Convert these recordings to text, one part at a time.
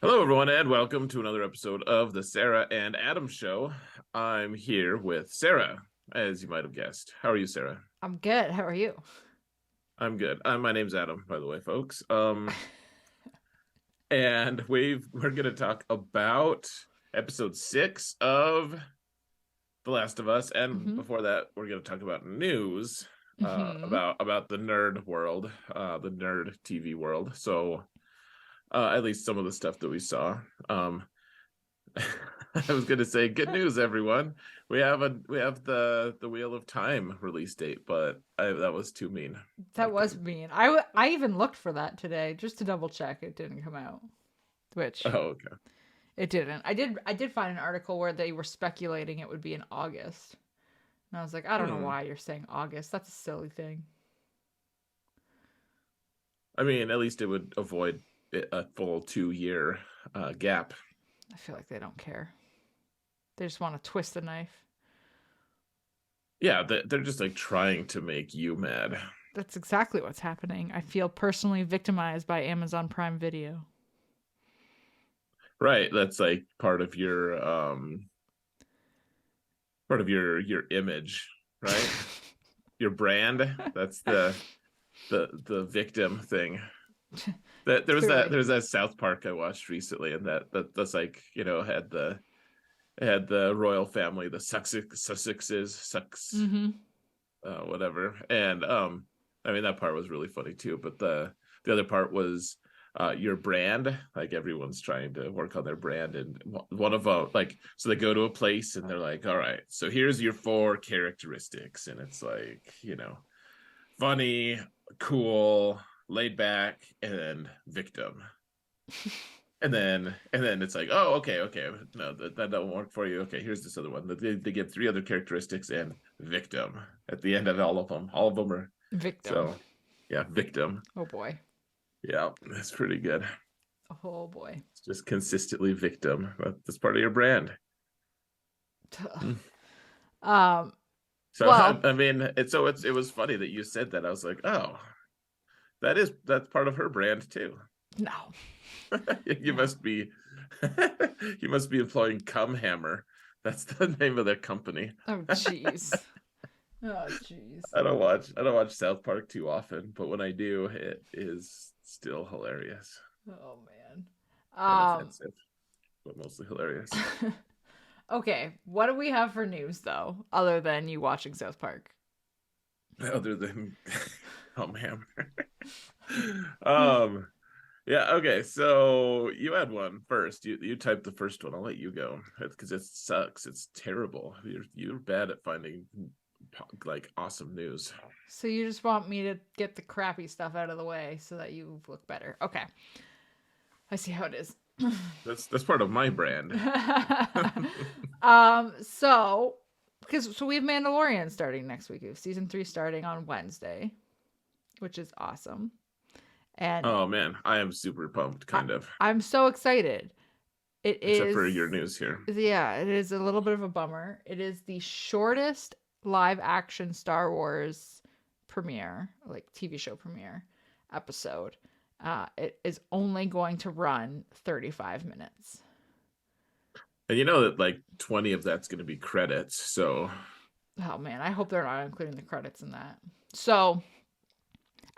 Hello, everyone, and welcome to another episode of the Sarah and Adam Show. I'm here with Sarah, as you might have guessed. How are you, Sarah? I'm good. How are you? I'm good. My name's Adam, by the way, folks. And we're gonna talk about episode 6 of The Last of Us, and hmm before that, we're gonna talk about news, hmm about the nerd world, the nerd TV world. So, at least some of the stuff that we saw. I was going to say good news, everyone. We have the Wheel of Time release date, but that was too mean. I That was couldn't. mean. I even looked for that today just to double check it didn't come out, which Oh, okay. it didn't. I did find an article where they were speculating it would be in August, and I was like, I don't know Hmm. why you're saying August. That's a silly thing. I mean, at least it would avoid a full 2 year gap. I feel like they don't care. They just want to twist the knife. Yeah, they're just like trying to make you mad. That's exactly what's happening. I feel personally victimized by Amazon Prime Video. Right. That's like part of your image, right? Your brand. That's the victim thing. That Clearly. there's that South Park I watched recently, and that's like had the royal family, the Sussexes, hmm whatever, and I mean that part was really funny too. But the other part was your brand, like everyone's trying to work on their brand, and one of them like so they go to a place and they're like, all right, so here's your 4 characteristics, and it's like funny, cool, laid back, and victim. And then it's like, oh, okay, no, that don't work for you. Okay, here's this other one. They give 3 other characteristics and victim at the end of all of them. All of them are Victim. so yeah, victim. Oh boy. Yeah, that's pretty good. Oh boy. It's just consistently victim. That's part of your brand. Hmm. Um. So Well, I mean, it was funny that you said that. I was like, oh, that's part of her brand too. no. You No. must be you must be employing Cumhammer. That's the name of their company. Oh jeez. Oh jeez. I don't watch South Park too often, but when I do, it is still hilarious Oh man. and Um offensive, but mostly hilarious. okay, what do we have for news though, other than you watching South Park? Other than Cumhammer. um yeah, okay. So you had one first. You typed the first one. I'll let you go because it sucks. It's terrible. You're bad at finding like awesome news. So you just want me to get the crappy stuff out of the way so that you look better. Okay. I see how it is. That's part of my brand. So we have Mandalorian starting next week. We have season 3 starting on Wednesday, which is awesome. And Oh man, I am super pumped, I, kind of. I'm so excited. It Except for is, your news here. yeah, it is a little bit of a bummer. It is the shortest live action Star Wars premiere, like TV show premiere episode. It is only going to run 35 minutes. And you know that like 20 of that's going to be credits. So, Oh man, I hope they're not including the credits in that. So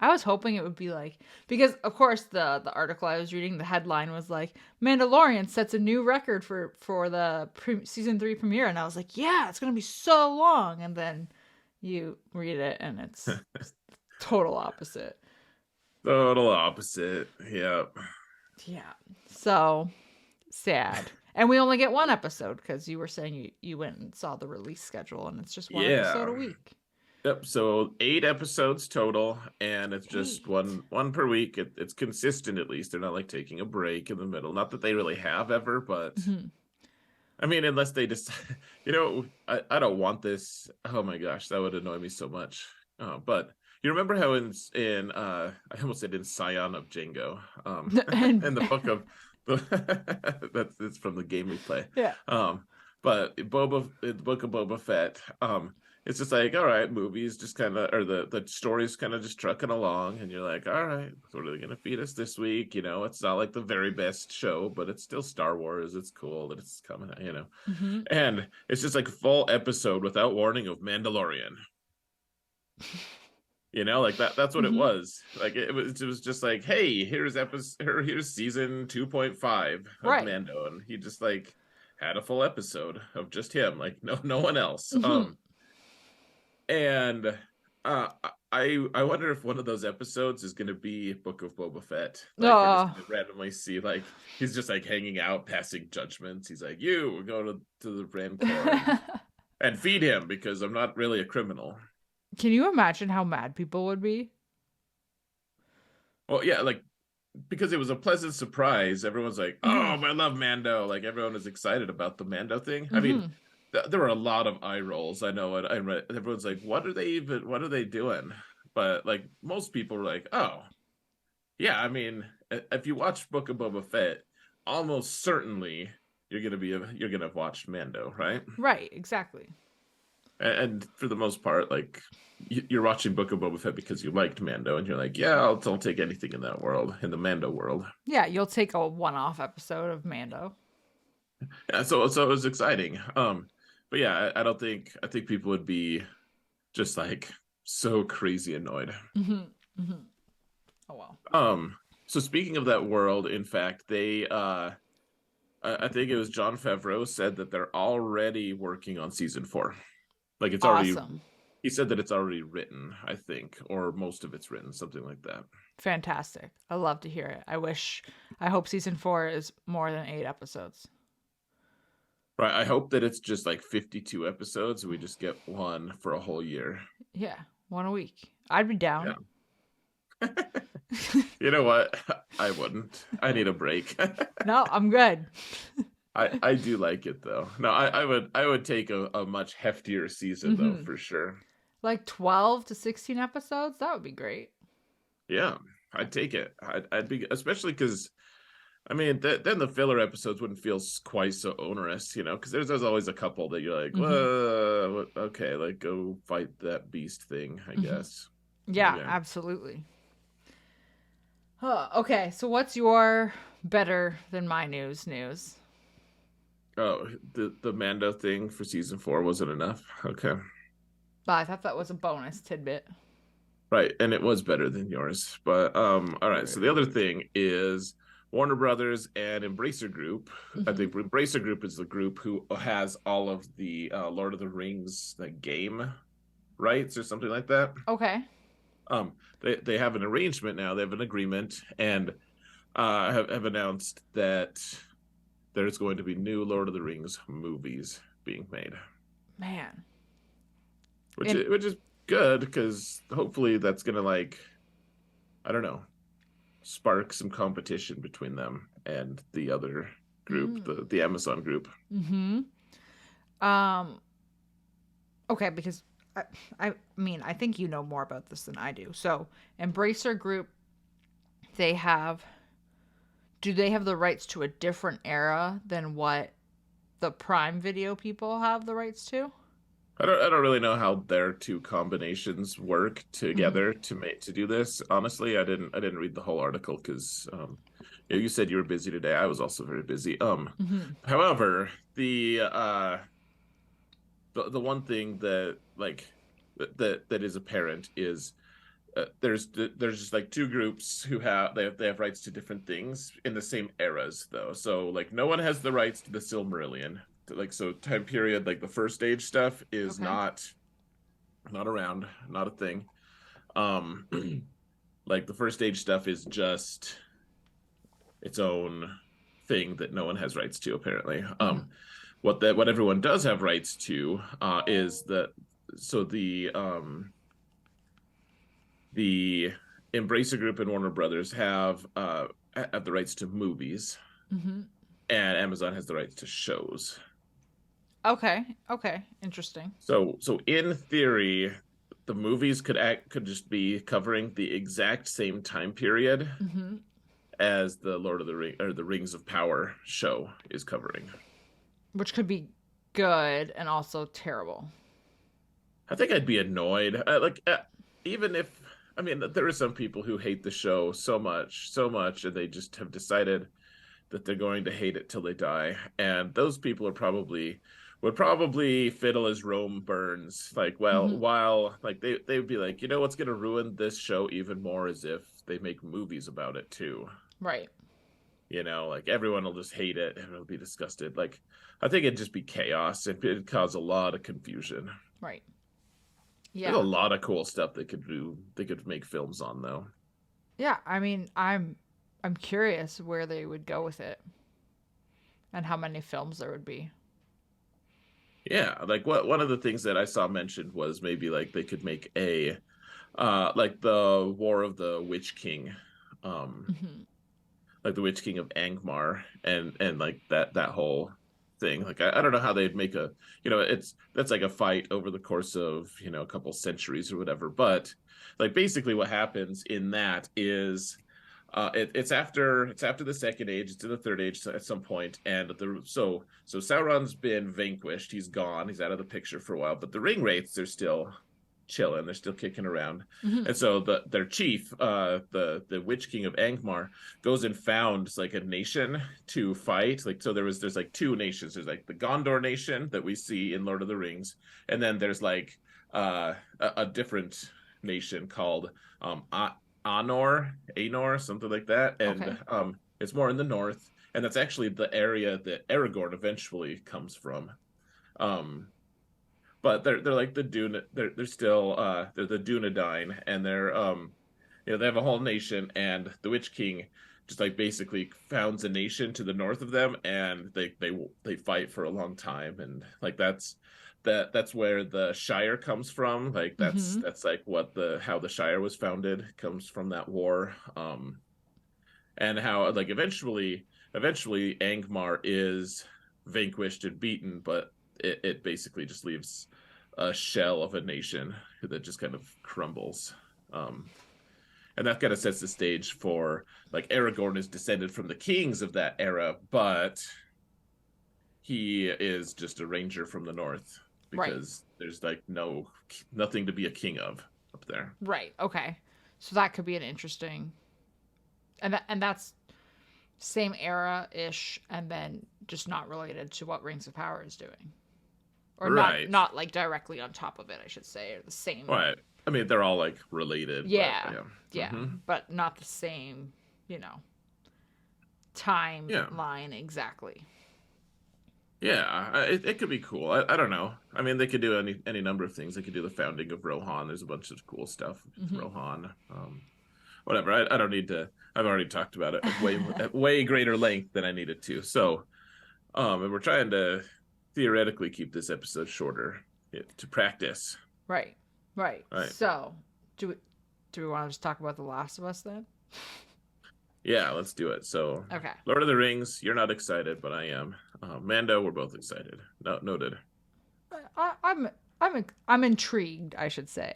I was hoping it would be like, because of course the article I was reading, the headline was like Mandalorian sets a new record for the season 3 premiere, and I was like, yeah, it's gonna be so long, and then you read it and it's total opposite. total opposite. Yep. Yeah, so sad. And we only get one episode because you were saying you went and saw the release schedule, and it's just one episode Yeah. a week. Yep. So 8 episodes total, and it's just 8. one per week. It's consistent at least. They're not like taking a break in the middle. Not that they really have ever, but Mhm. I mean, unless they decide, I don't want this. Oh my gosh, that would annoy me so much. But you remember how in I almost said in Scion of Django, and in the book of that's it's from the game we play. yeah. But in the book of Boba Fett, it's just like, all right, movies just kind of, or the story's kind of just trucking along, and you're like, all right, what are they gonna feed us this week? It's not like the very best show, but it's still Star Wars. It's cool that it's coming. Mm-hmm. And it's just like a full episode without warning of Mandalorian. Like that's what it Mm-hmm. was. Like it was just like, hey, here's season 2.5 of Right. Mando, and he just like had a full episode of just him, like no one else. Mm-hmm. And I wonder if one of those episodes is going to be Book of Boba Fett. Like we're just Oh. going to randomly see like he's just like hanging out, passing judgments. He's like, "You go to the Rancor and feed him because I'm not really a criminal." Can you imagine how mad people would be? Well, yeah, like because it was a pleasant surprise. Everyone's like, Mm-hmm. "Oh, I love Mando!" Like everyone is excited about the Mando thing. I mean, Mm-hmm. there were a lot of eye rolls. I know it. I read. Everyone's like, "What are they even? What are they doing?" But like most people were like, "Oh, yeah." I mean, if you watch Book of Boba Fett, almost certainly you're gonna have watched Mando, right? Right. Exactly. And for the most part, like you're watching Book of Boba Fett because you liked Mando, and you're like, "Yeah, I'll take anything in that world, in the Mando world." Yeah, you'll take a one-off episode of Mando. Yeah, so it was exciting. But yeah, I don't think I think people would be just like so crazy annoyed. Mm-hmm. Mm-hmm. Oh well. Um, so speaking of that world, in fact, they I think it was John Favreau said that they're already working on season 4. Like it's already Awesome. he said that it's already written, I think, or most of it's written, something like that. Fantastic. I love to hear it. I hope season 4 is more than 8 episodes. Right. I hope that it's just like 52 episodes and we just get one for a whole year. Yeah, one a week. I'd be down. Yeah. You know what? I wouldn't. I need a break. No, I'm good. I do like it though. No, I would take a much heftier season though, Mm-hmm. for sure. Like 12 to 16 episodes? That would be great. Yeah, I'd take it. I'd be, especially because I mean, then the filler episodes wouldn't feel quite so onerous, because there's always a couple that you're like, Mm-hmm. whoa, okay, like go fight that beast thing, I Mm-hmm. guess. Yeah, Okay. absolutely. Okay, so what's your better than my news? Oh, the Mando thing for season 4 wasn't enough. Okay. But I thought that was a bonus tidbit. Right, and it was better than yours. But all right, so the other thing is Warner Brothers and Embracer Group. I Mm-hmm. think Embracer Group is the group who has all of the Lord of the Rings game rights or something like that. Okay. They have an arrangement now. They have an agreement, and have announced that there's going to be new Lord of the Rings movies being made, Man. which And which is good because hopefully that's gonna like, I don't know, spark some competition between them and the other group, the Amazon group. mm-hmm. Um okay, because I mean, I think you know more about this than I do. So, Embracer Group, they have do they have the rights to a different era than what the Prime Video people have the rights to? I don't really know how their two combinations work Mm-hmm. together to do this. Honestly, I didn't read the whole article because yeah, you said you were busy today. I was also very busy. Mm-hmm. However, the one thing that like that is apparent is there's just like two groups who have rights to different things in the same eras though. So like no one has the rights to the Silmarillion. Like so time period like the first age stuff is Okay. not around, not a thing. Um like the first age stuff is just its own thing that no one has rights to apparently. Mm-hmm. What everyone does have rights to is that so the Embracer Group and Warner Brothers have the rights to movies, Mm-hmm. and Amazon has the rights to shows. Okay. Okay. Interesting. So in theory, the movies could just be covering the exact same time period Mm-hmm. as the Lord of the Ring or the Rings of Power show is covering. Which could be good and also terrible. I think I'd be annoyed. Even if I mean, there are some people who hate the show so much, and they just have decided that they're going to hate it till they die. And those people are probably would probably fiddle as Rome burns. Like, well, Hmm. while like they would be like, you know, what's going to ruin this show even more is if they make movies about it too. Right. You know, like everyone will just hate it and it'll be disgusted. Like, I think it'd just be chaos. It'd cause a lot of confusion. Right. There's a Yeah. lot of cool stuff they could do. They could make films on though. Yeah. I mean, I'm curious where they would go with it and how many films there would be. Yeah, like what one of the things that I saw mentioned was maybe like they could make a like the War of the Witch King, um Hmm. like the Witch King of Angmar, and like that whole thing. Like I don't know how they'd make a, you know, it's that's like a fight over the course of, you know, a couple centuries or whatever. But like basically what happens in that is it's after the second age, it's in the third age at some point, and so Sauron's been vanquished, he's gone, he's out of the picture for a while, but the ring wraiths are still chilling, they're still kicking around. Hmm. And so their chief, the Witch King of Angmar, goes and founds like a nation to fight. Like, so there's like two nations. There's like the Gondor nation that we see in Lord of the Rings, and then there's like a different nation called Anor, something like that, and Okay. it's more in the north, and that's actually the area that Aragorn eventually comes from. Um, but they're like the Dune. They're still they're the Dunedain, and they're you know, they have a whole nation, and the Witch King just like basically founds a nation to the north of them, and they fight for a long time, and like that's where the Shire comes from. Like Hmm. that's like what the how the Shire was founded comes from that war. And how like eventually Angmar is vanquished and beaten, but it basically just leaves a shell of a nation that just kind of crumbles. Um, and that kind of sets the stage for like Aragorn is descended from the kings of that era, but he is just a ranger from the north Right. because there's like nothing to be a king of up there. Right. Okay. So that could be an interesting, and that's same era ish, and then just not related to what Rings of Power is doing, or Right. not like directly on top of it, I should say, or the same. Right. I mean, they're all like related, but Yeah. yeah. Yeah, but not the same. You know, Yeah. timeline exactly. Yeah, it could be cool. I don't know. I mean, they could do any number of things. They could do the founding of Rohan. There's a bunch of cool stuff with Hmm. Rohan. Whatever. I don't need to. I've already talked about it at way greater length than I needed to. So, and we're trying to theoretically keep this episode shorter, to practice. Right. Right. Right. So, do we do we want to just talk about The Last of Us then? Yeah, let's do it. So, Okay. Lord of the Rings. You're not excited, but I am. Mando, we're both excited. No, noted. I'm intrigued, I should say.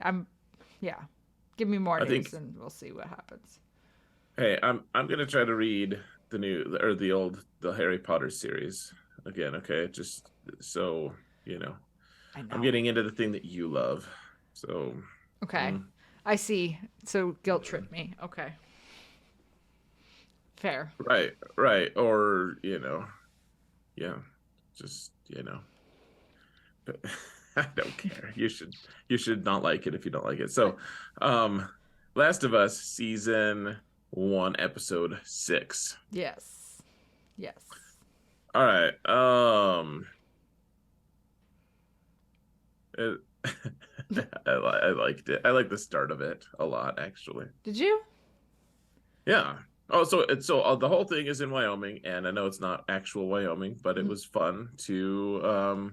Yeah. Give me more I news think. and we'll see what happens. Hey, I'm gonna try to read the new or the Harry Potter series again. Okay, just so you know, I I'm know. getting into the thing that you love. So, Okay. mm, I see. So guilt trip me. Okay. Fair. right, right, or yeah, just I don't care. You should not like it if you don't like it. So, um, Last of Us season 1, episode 6. Yes. Yes. All right. It, I liked it. I like the start of it a lot, actually. Did you? Yeah. Oh, so the whole thing is in Wyoming, and I know it's not actual Wyoming, but it Mhm. was fun to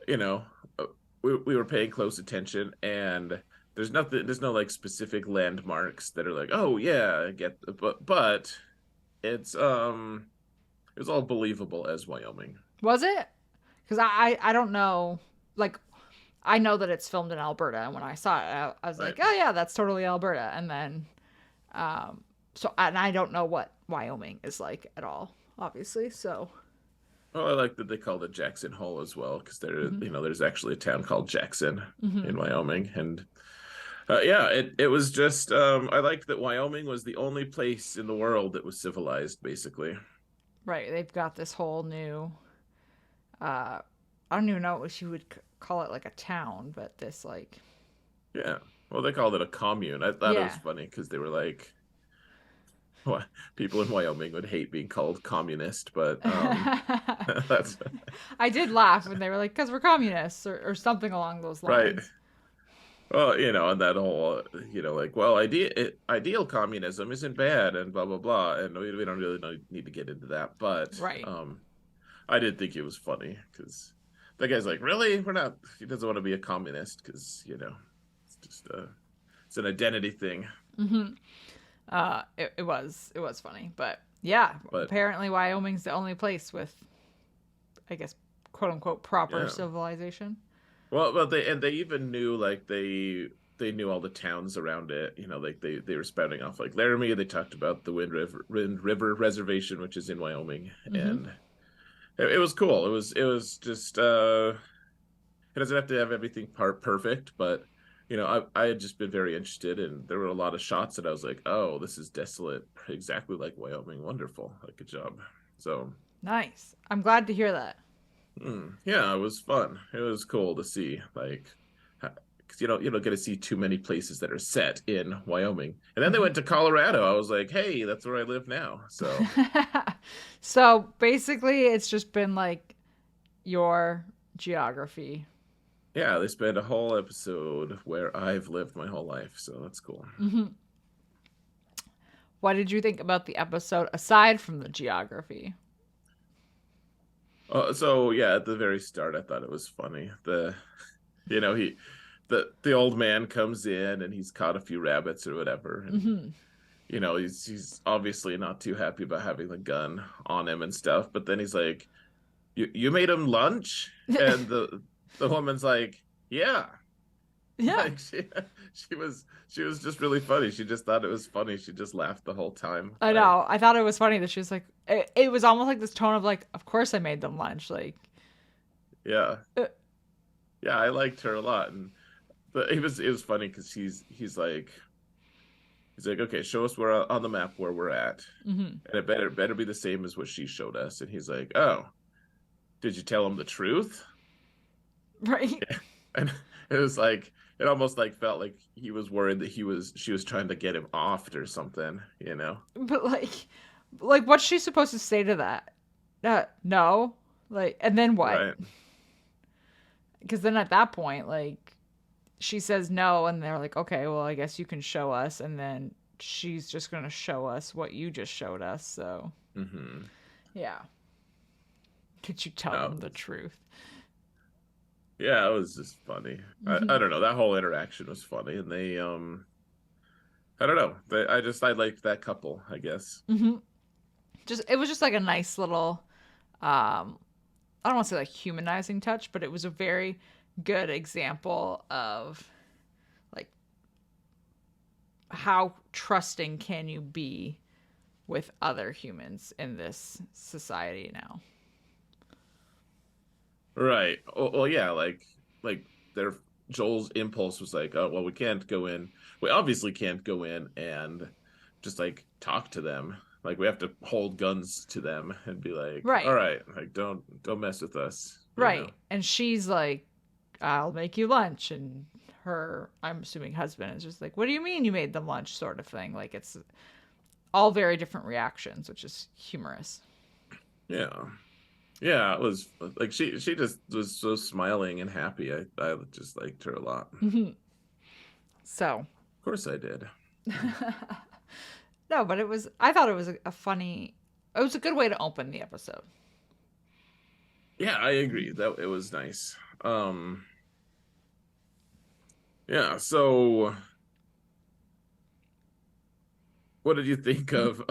you know, uh, we were paying close attention, and there's no like specific landmarks that are like, oh yeah, I get, but it's it was all believable as Wyoming. Was it? Because I don't know. Like, I know that it's filmed in Alberta, and when I saw it, I was Right. like, oh yeah, that's totally Alberta. And then, and I don't know what Wyoming is like at all, obviously. So Well, I like that they called it Jackson Hole as well, because Hmm. there's actually a town called Jackson Hmm. in Wyoming, and yeah, it was just I liked that Wyoming was the only place in the world that was civilized, basically. Right. They've got this whole new. Uh, I don't even know what you would call it, like a town, but this like. Yeah. Well, they called it a commune. I thought it was Yeah. funny because they were like, well, people in Wyoming would hate being called communist, but that's I did laugh when they were like, "Because we're communists," or something along those right. lines. Well, and that whole, like, well, ideal communism isn't bad, and blah blah blah, and we don't really need to get into that, but Right. I did think it was funny because that guy's like, really, we're not. He doesn't want to be a communist because it's just it's an identity thing, Hmm. It was funny, but yeah, but apparently Wyoming's the only place with, I guess, quote unquote proper yeah. civilization. Well, they even knew like they knew all the towns around it. Like they were spouting off like Laramie. They talked about the Wind River Reservation, which is in Wyoming, Hmm. and it was cool. It was just it doesn't have to have everything part perfect, but I had just been very interested, and there were a lot of shots that I was like, oh, this is desolate, exactly like Wyoming. Wonderful, like good job. So Nice. I'm glad to hear that. Yeah, it was fun. It was cool to see, like, because you don't get to see too many places that are set in Wyoming. And then they Hmm. went to Colorado. I was like, hey, that's where I live now. So So basically, it's just been like your geography. yeah, they spent a whole episode where I've lived my whole life. So that's cool. Hmm. What did you think about the episode aside from the geography? So yeah, at the very start, I thought it was funny. You know, he, the old man comes in and he's caught a few rabbits or whatever, and Hmm. he's obviously not too happy about having the gun on him and stuff. But then he's like, you made him lunch, and the woman's like, yeah. Yeah. Like she was just really funny. She just thought it was funny. She just laughed the whole time. I Like, know. I thought it was funny that she was like, it was almost like this tone of like, of course I made them lunch. Like, yeah, uh, yeah, I liked her a lot. And but it was funny because he's like, okay, show us where on the map where we're at, hmm. and it better be the same as what she showed us. And he's like, oh, did you tell him the truth? Right. And it was like it almost like felt like he was worried that she was trying to get him offed or something. But like, what's she supposed to say to that? No. Like, and then what? Right. Because then at that point, like, she says no, and they're like, okay, well, I guess you can show us, and then she's just gonna show us what you just showed us. So Mm-hmm. yeah, could you tell No, them the truth? yeah, it was just funny. I Hmm. don't know. That whole interaction was funny, and I don't know. I liked that couple, I guess. Hmm. Just it was just like a nice little, I don't want to say like humanizing touch, but it was a very good example of like how trusting can you be with other humans in this society now. Right. Well, yeah, like their Joel's impulse was like, oh, well, we can't go in. We obviously can't go in and just like talk to them. Like we have to hold guns to them and be like, all Right. right, like don't mess with us. Right. And she's like, I'll make you lunch. And her, I'm assuming, husband is just like, what do you mean you made them lunch, sort of thing. Like it's all very different reactions, which is humorous. Yeah. Yeah, it was like she just was so smiling and happy. I just liked her a lot. Of Hmm. So, course I did. no, but I thought it was a funny, it was a good way to open the episode. Yeah, I agree. That it was nice. Yeah, so what did you think of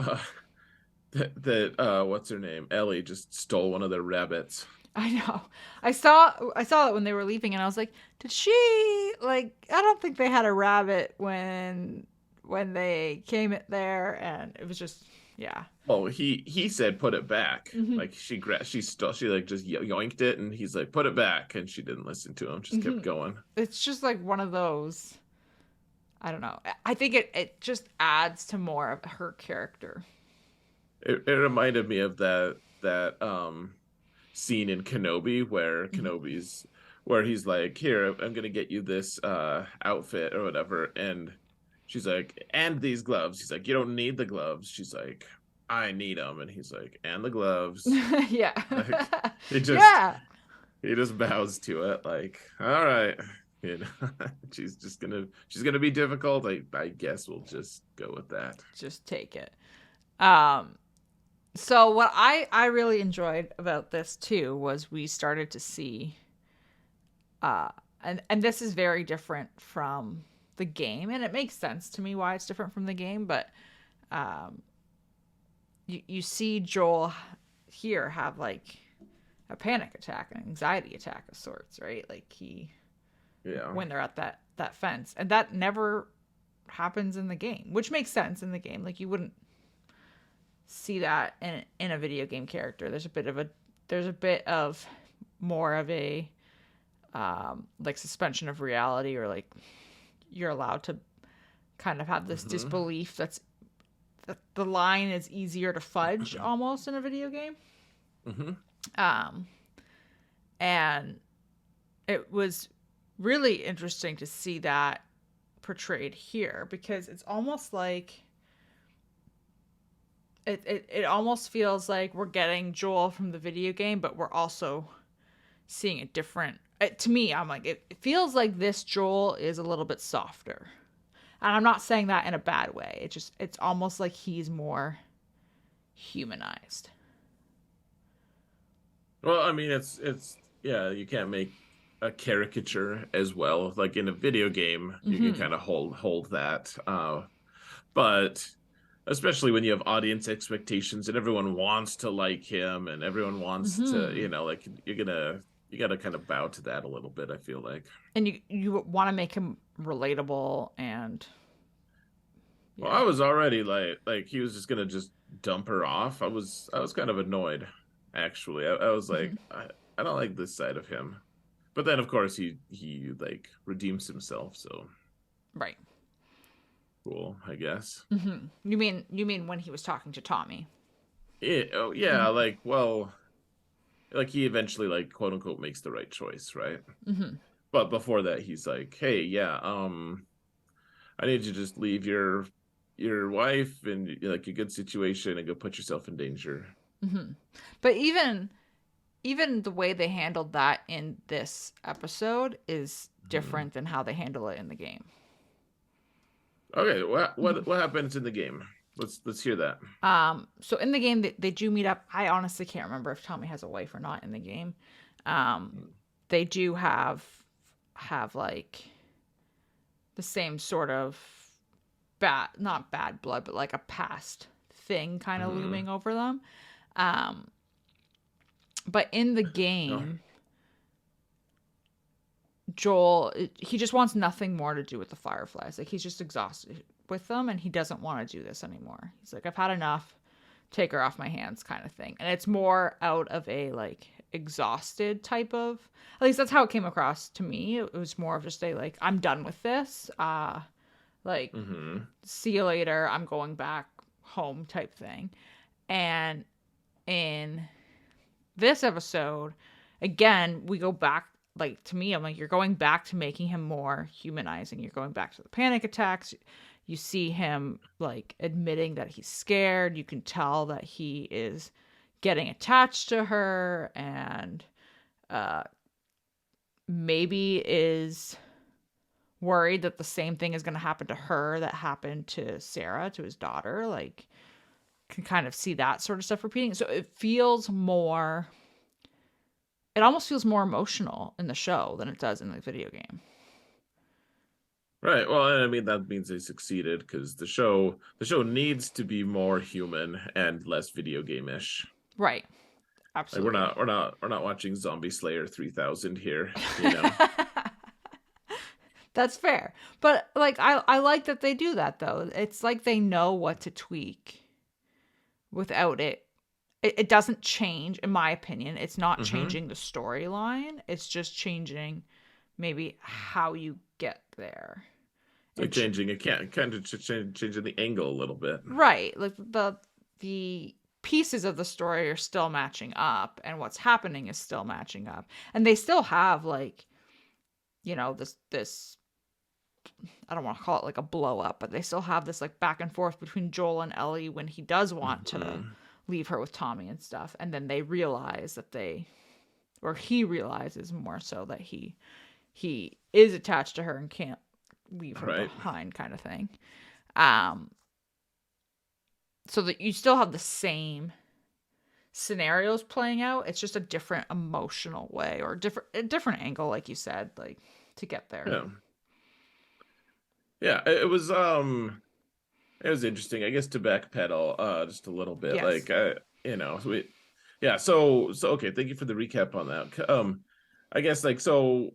that what's her name? Ellie just stole one of their rabbits. I know. I saw it when they were leaving, and I was like, did she like? I don't think they had a rabbit when they came there, and it was just Yeah. Well, he said put it back. Hmm. Like she like just yoinked it, and he's like put it back, and she didn't listen to him. Just kept Hmm. going. It's just like one of those. I don't know. I think it just adds to more of her character. It reminded me of that scene in Kenobi where Hmm. Kenobi's where he's like, "Here, I'm gonna get you this outfit or whatever," and she's like, "And these gloves." He's like, "You don't need the gloves." She's like, "I need them," and he's like, "And the gloves." Yeah. Like he just Yeah. he just bows to it, like, "All right." You know, she's gonna be difficult. I guess we'll just go with that. Just take it. Um, so what I really enjoyed about this too was we started to see uh and this is very different from the game, and it makes sense to me why it's different from the game, but um you see Joel here have like a panic attack, an anxiety attack of sorts, right? Like he Yeah. when they're at that fence, and that never happens in the game, which makes sense in the game. Like you wouldn't see that in a video game character. There's a bit of more of a like suspension of reality, or like you're allowed to kind of have this Hmm. disbelief that the line is easier to fudge almost in a video game. Hmm. Um, and it was really interesting to see that portrayed here because it's almost like it almost feels like we're getting Joel from the video game, but we're also seeing a different. To me, I'm like it feels like this Joel is a little bit softer, and I'm not saying that in a bad way. It's almost like he's more humanized. Well, I mean, it's yeah, you can't make a caricature as well. Like in a video game, you can Mm-hmm. kind of hold that. But especially when you have audience expectations and everyone wants to like him and everyone wants to, Mm-hmm. like you gotta kind of bow to that a little bit, I feel like. And you want to make him relatable and Well, yeah. I was already like he was just gonna just dump her off. I was kind of annoyed, actually. I was Mm-hmm. like, I don't like this side of him. But then of course he like redeems himself, so Right. cool, I guess. Mm-hmm. You mean when he was talking to Tommy? Oh yeah, Mm-hmm. like well, like he eventually like quote unquote makes the right choice, right? Mm-hmm. But before that he's like, "Hey, yeah, I need you to just leave your wife and like a good situation and go put yourself in danger." Mm-hmm. But even the way they handled that in this episode is Mhm. different than how they handle it in the game. Okay, Mm-hmm. what happens in the game? Let's hear that. So in the game they do meet up. I honestly can't remember if Tommy has a wife or not in the game. Um, they do have like the same sort of bad, not bad blood, but like a past thing kind of Mm-hmm. looming over them. Um, but in the No. game, Joel, he just wants nothing more to do with the Fireflies. Like he's just exhausted with them, and he doesn't want to do this anymore. He's like, I've had enough. Take her off my hands, kind of thing. And it's more out of a like exhausted type of. At least that's how it came across to me. It was more of just a like, I'm done with this. Like Mm-hmm. see you later. I'm going back home type thing. And in this episode, again, we go back. Like to me, I'm like, you're going back to making him more humanizing. You're going back to the panic attacks. You see him like admitting that he's scared. You can tell that he is getting attached to her and uh, maybe is worried that the same thing is going to happen to her that happened to Sarah, to his daughter. Like, can kind of see that sort of stuff repeating. So it almost feels more emotional in the show than it does in the video game. Right. Well, I mean that means they succeeded because the show needs to be more human and less video game-ish. Right. Like Absolutely. we're not watching Zombie Slayer 3000 here, you know. That's fair. But like I like that they do that though. It's like they know what to tweak without it doesn't change, in my opinion. It's not Mm-hmm. changing the storyline. It's just changing maybe how you get there. It's like And changing it, can't kind of changing the angle a little bit. right, like the pieces of the story are still matching up, and what's happening is still matching up, and they still have like, this I don't want to call it like a blow up, but they still have this like back and forth between Joel and Ellie when he does want to Mm-hmm. leave her with Tommy and stuff, and then they realize that or he realizes more so that he is attached to her and can't leave her Right. behind, kind of thing. Um, so that you still have the same scenarios playing out. It's just a different emotional way, or a different angle, like you said, like to get there. Yeah. Yeah. It was interesting, I guess, to backpedal just a little bit. Yes. Like so yeah, so okay, thank you for the recap on that. I guess like so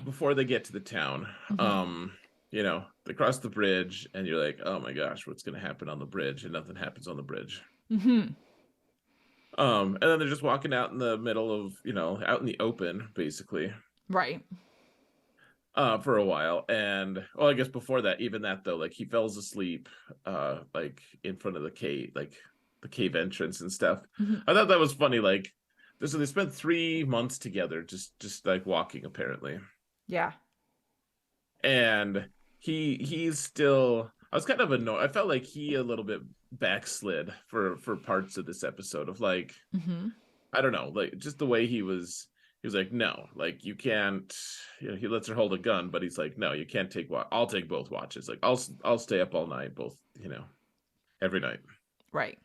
before they get to the town, Mm-hmm. um, they cross the bridge and you're like, oh my gosh, what's gonna happen on the bridge? And nothing happens on the bridge. Mm-hmm. And then they're just walking out in the middle of, out in the open, basically, Right. for a while. And well, I guess before that, even that though, like he falls asleep, like in front of the cave, like the cave entrance and stuff. Mm-hmm. I thought that was funny. Like, so they spent 3 months together, just like walking, apparently. Yeah. And he's still. I was kind of annoyed. I felt like he a little bit backslid for parts of this episode of like Mm-hmm. I don't know, like just the way he was like, no, like you can't, he lets her hold a gun, but he's like, no, you can't take I'll take both watches. Like I'll stay up all night, both, every night Right.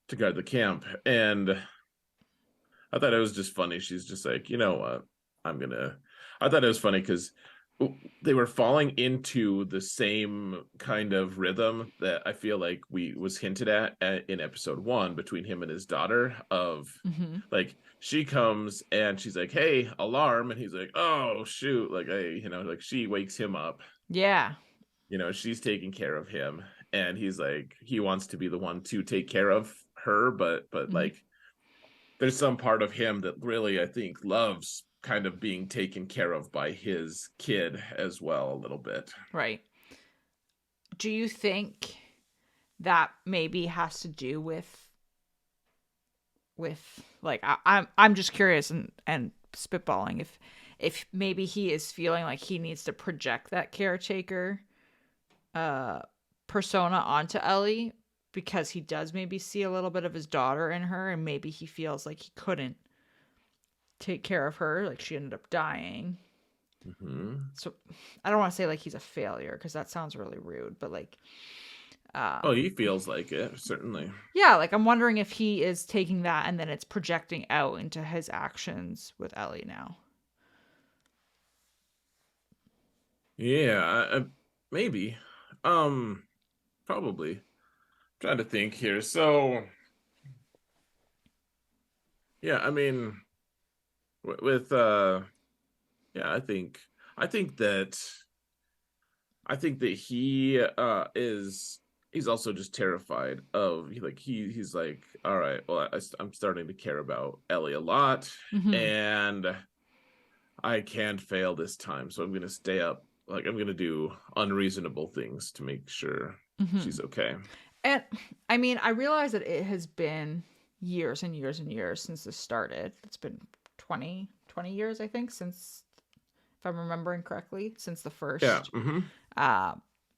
to guard the camp. And I thought it was just funny. She's just like, you know what? I'm gonna. I thought it was funny because they were falling into the same kind of rhythm that I feel like we was hinted at in episode 1 between him and his daughter. Of Mm-hmm. like she comes and she's like, "Hey, alarm!" and he's like, "Oh shoot!" Like like she wakes him up. Yeah. She's taking care of him, and he's like, he wants to be the one to take care of her, but Mm-hmm. like there's some part of him that really I think loves kind of being taken care of by his kid as well a little bit. Right. Do you think that maybe has to do with like I'm just curious and spitballing if maybe he is feeling like he needs to project that caretaker uh persona onto Ellie, because he does maybe see a little bit of his daughter in her, and maybe he feels like he couldn't take care of her, like she ended up dying. Mm-hmm. So I don't want to say like he's a failure, because that sounds really rude, but like Oh, he feels like it, certainly. yeah, like I'm wondering if he is taking that and then it's projecting out into his actions with Ellie now. Yeah, maybe. Um, Probably. Trying to think here. So, yeah, I mean, with yeah, I think that he he's also just terrified of like he's like, all right, well, I'm starting to care about Ellie a lot, Mm-hmm. and I can't fail this time, so I'm gonna stay up. Like I'm gonna do unreasonable things to make sure Mm-hmm. she's okay. And I mean, I realize that it has been years and years and years since this started. It's been 20 years, I think, since, if I'm remembering correctly, since the Yeah. first Mm-hmm. uh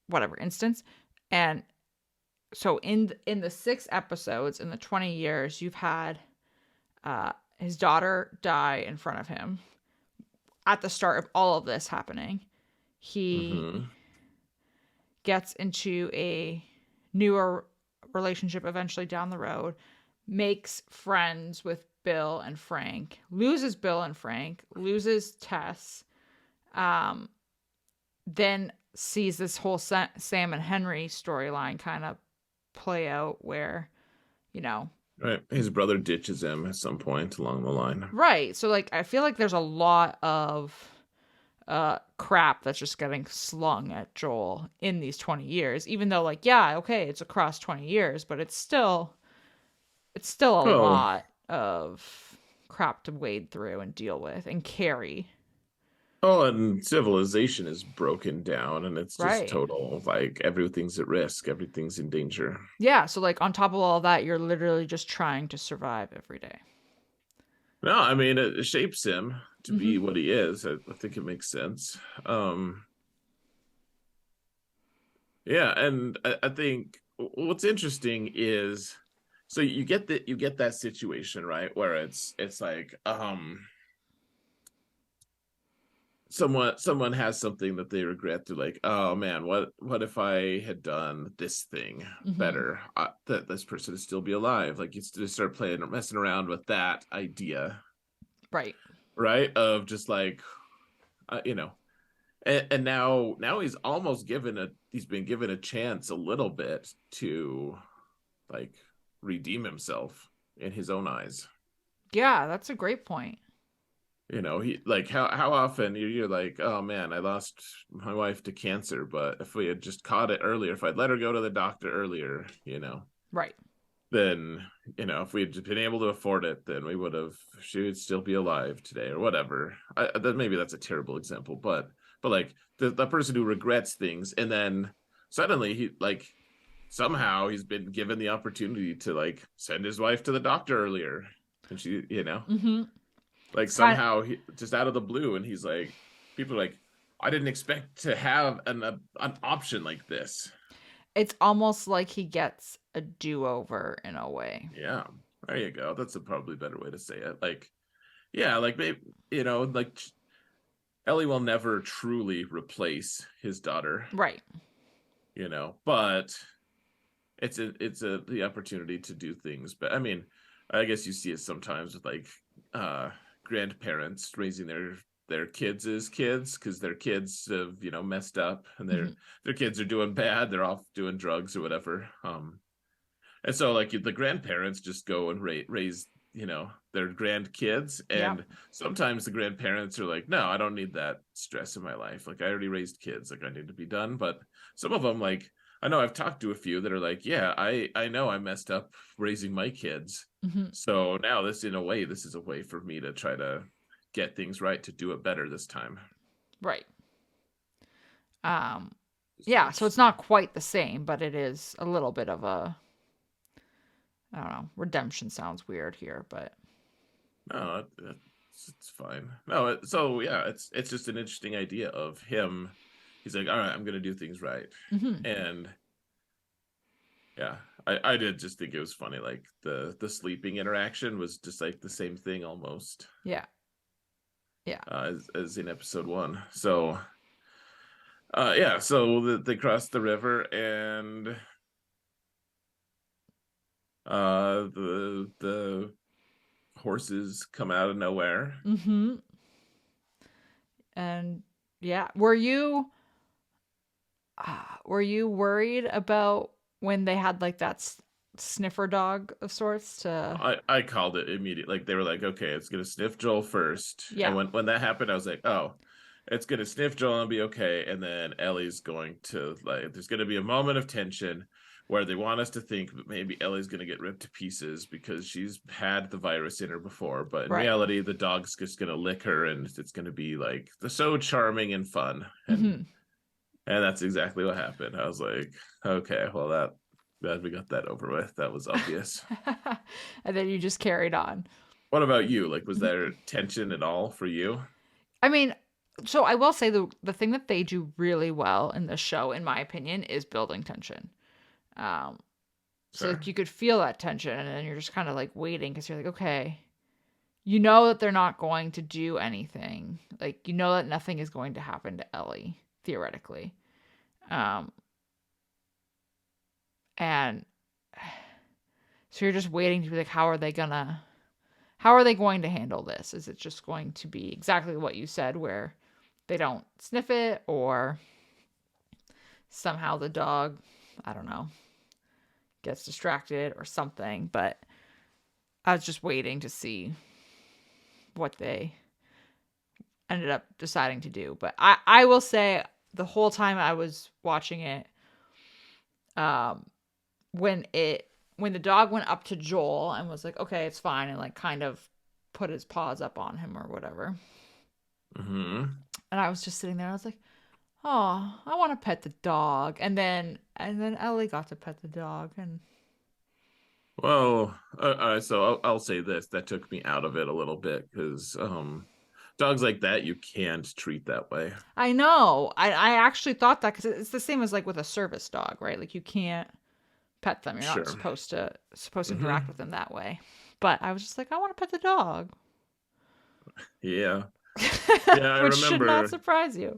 whatever instance. And so in the 6 episodes in the 20 years, you've had his daughter die in front of him at the start of all of this happening. He Mm-hmm. gets into a newer relationship eventually down the road, makes friends with Bill and Frank, loses Bill and Frank, loses Tess, um, then sees this whole Sam and Henry storyline kind of play out where, you know, Right. His brother ditches him at some point along the line. right. So, like, I feel like there's a lot of crap that's just getting slung at Joel in these 20 years. Even though, like, yeah, okay, it's across 20 years, but it's still a Oh, lot of crap to wade through and deal with and carry. oh, and civilization is broken down, and it's just Right. total like everything's at risk, everything's in danger. Yeah, so like on top of all that, you're literally just trying to survive every day. No, I mean it shapes him to be Mhm. what he is. I think it makes sense. Yeah, and I think what's interesting is so you get that situation, right, where it's like someone has something that they regret. They're like, oh man, what if I had done this thing Mhm. better? That this person would still be alive. Like you just start playing messing around with that idea, Right. right? Of just like you know, and now he's been given a chance a little bit to like redeem himself in his own eyes. Yeah, that's a great point. He like how often you're like, oh man, I lost my wife to cancer, but if we had just caught it earlier, if I'd let her go to the doctor earlier, Right. then if we had just been able to afford it, then she would still be alive today or whatever. Maybe that's a terrible example, but like the person who regrets things and then suddenly he like somehow he's been given the opportunity to like send his wife to the doctor earlier, and Mhm. like It's kind of, somehow he just out of the blue, and he's like, people are like, I didn't expect to have an option like this. it's almost like he gets a do-over in a way. Yeah, there you go. That's a probably better way to say it. Like, yeah, like maybe like Ellie will never truly replace his daughter, Right. but it's a the opportunity to do things. But I mean, I guess you see it sometimes with like uh grandparents raising their kids as kids because their kids have messed up, and Mhm. their kids are doing bad, they're off doing drugs or whatever. And so like the grandparents just go and raise their grandkids, Yep. and sometimes the grandparents are like, no, I don't need that stress in my life, like I already raised kids, like I need to be done. But some of them, like I know I've talked to a few that are like, yeah, I know I messed up raising my kids, Mhm. so now this is a way for me to try to get things right, to do it better this time. Right. Um Just yeah, so it's interesting. not quite the same, but it is a little bit of a, I don't know, redemption sounds weird here, but No, it's fine. No, so yeah, it's just an interesting idea of him. He's like, all right, I'm gonna do things right, mhm. and yeah, I did just think it was funny. Like the sleeping interaction was just like the same thing almost Yeah. Yeah. as in episode one. So yeah, so they cross the river, and the horses come out of nowhere. Mhm. And yeah, were you worried about when they had like that sniffer dog of sorts to? I called it immediately. Like they were like, okay, it's gonna sniff Joel first, and Yeah. when that happened, I was like, oh, it's gonna sniff Joel and be okay, and then Ellie's going to like, there's gonna be a moment of tension where they want us to think that maybe Ellie's gonna get ripped to pieces because she's had the virus in her before, but in Right. reality, the dog's just gonna lick her, and it's gonna be like so charming and fun, Mhm. and that's exactly what happened. I was like, okay, well that glad we got that over with. That was obvious. And then you just carried on. What about you? Like, was there tension at all for you? I mean, so I will say the thing that they do really well in this show, in my opinion, is building tension. Um, so Sure. like you could feel that tension, and then you're just kind of like waiting because you're like, okay, you know that they're not going to do anything. Like you know that nothing is going to happen to Ellie theoretically. Um, and so you're just waiting to be like, how are they going to handle this? Is it just going to be exactly what you said, where they don't sniff it, or somehow the dog, I don't know, gets distracted or something? But I was just waiting to see what they ended up deciding to do. But I will say the whole time I was watching it, um, when the dog went up to Joel and was like, okay, it's fine, and like kind of put his paws up on him or whatever. Hmm. And I was just sitting there. I was like, oh, I want to pet the dog. And then Ellie got to pet the dog, and Well, so I'll say this: that took me out of it a little bit because dogs like that you can't treat that way. I know. I actually thought that because it's the same as like with a service dog, right? Like you can't pet them. You're not Sure. supposed to interact Hmm. with them that way. But I was just like, I want to pet the dog, Yeah. Yeah, I which should not remember. surprise you.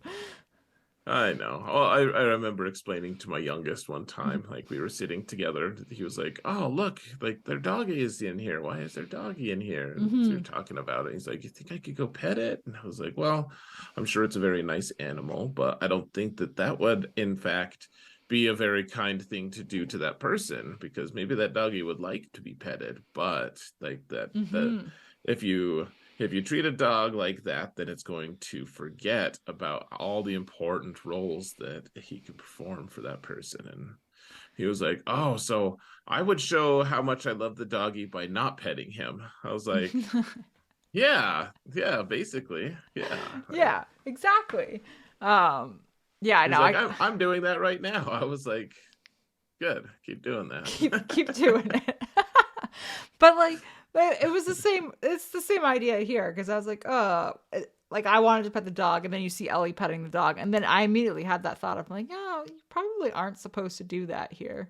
I know. Well, I remember explaining to my youngest one time, like we were sitting together. He was like, "Oh, look, like their doggy is in here. Why is their doggy in here?" And so we Mm-hmm. were talking about it. He's like, "You think I could go pet it?" And I was like, "Well, I'm sure it's a very nice animal, but I don't think that that would, in fact, be a very kind thing to do to that person because maybe that doggy would like to be petted, but like that Mm-hmm. if you treat a dog like that, then it's going to forget about all the important roles that he can perform for that person. And he was like, "Oh, so I would show how much I love the doggy by not petting him." I was like, "Yeah, yeah, basically, yeah." Yeah, exactly. Um, yeah, I He's know. like, I "I'm doing that right now." I was like, "Good, keep doing keep that." doing it. But like it was the same. It's the same idea here because I was like, like I wanted to pet the dog, and then you see Ellie petting the dog, and then I immediately had that thought of like, oh, you probably aren't supposed to do that here.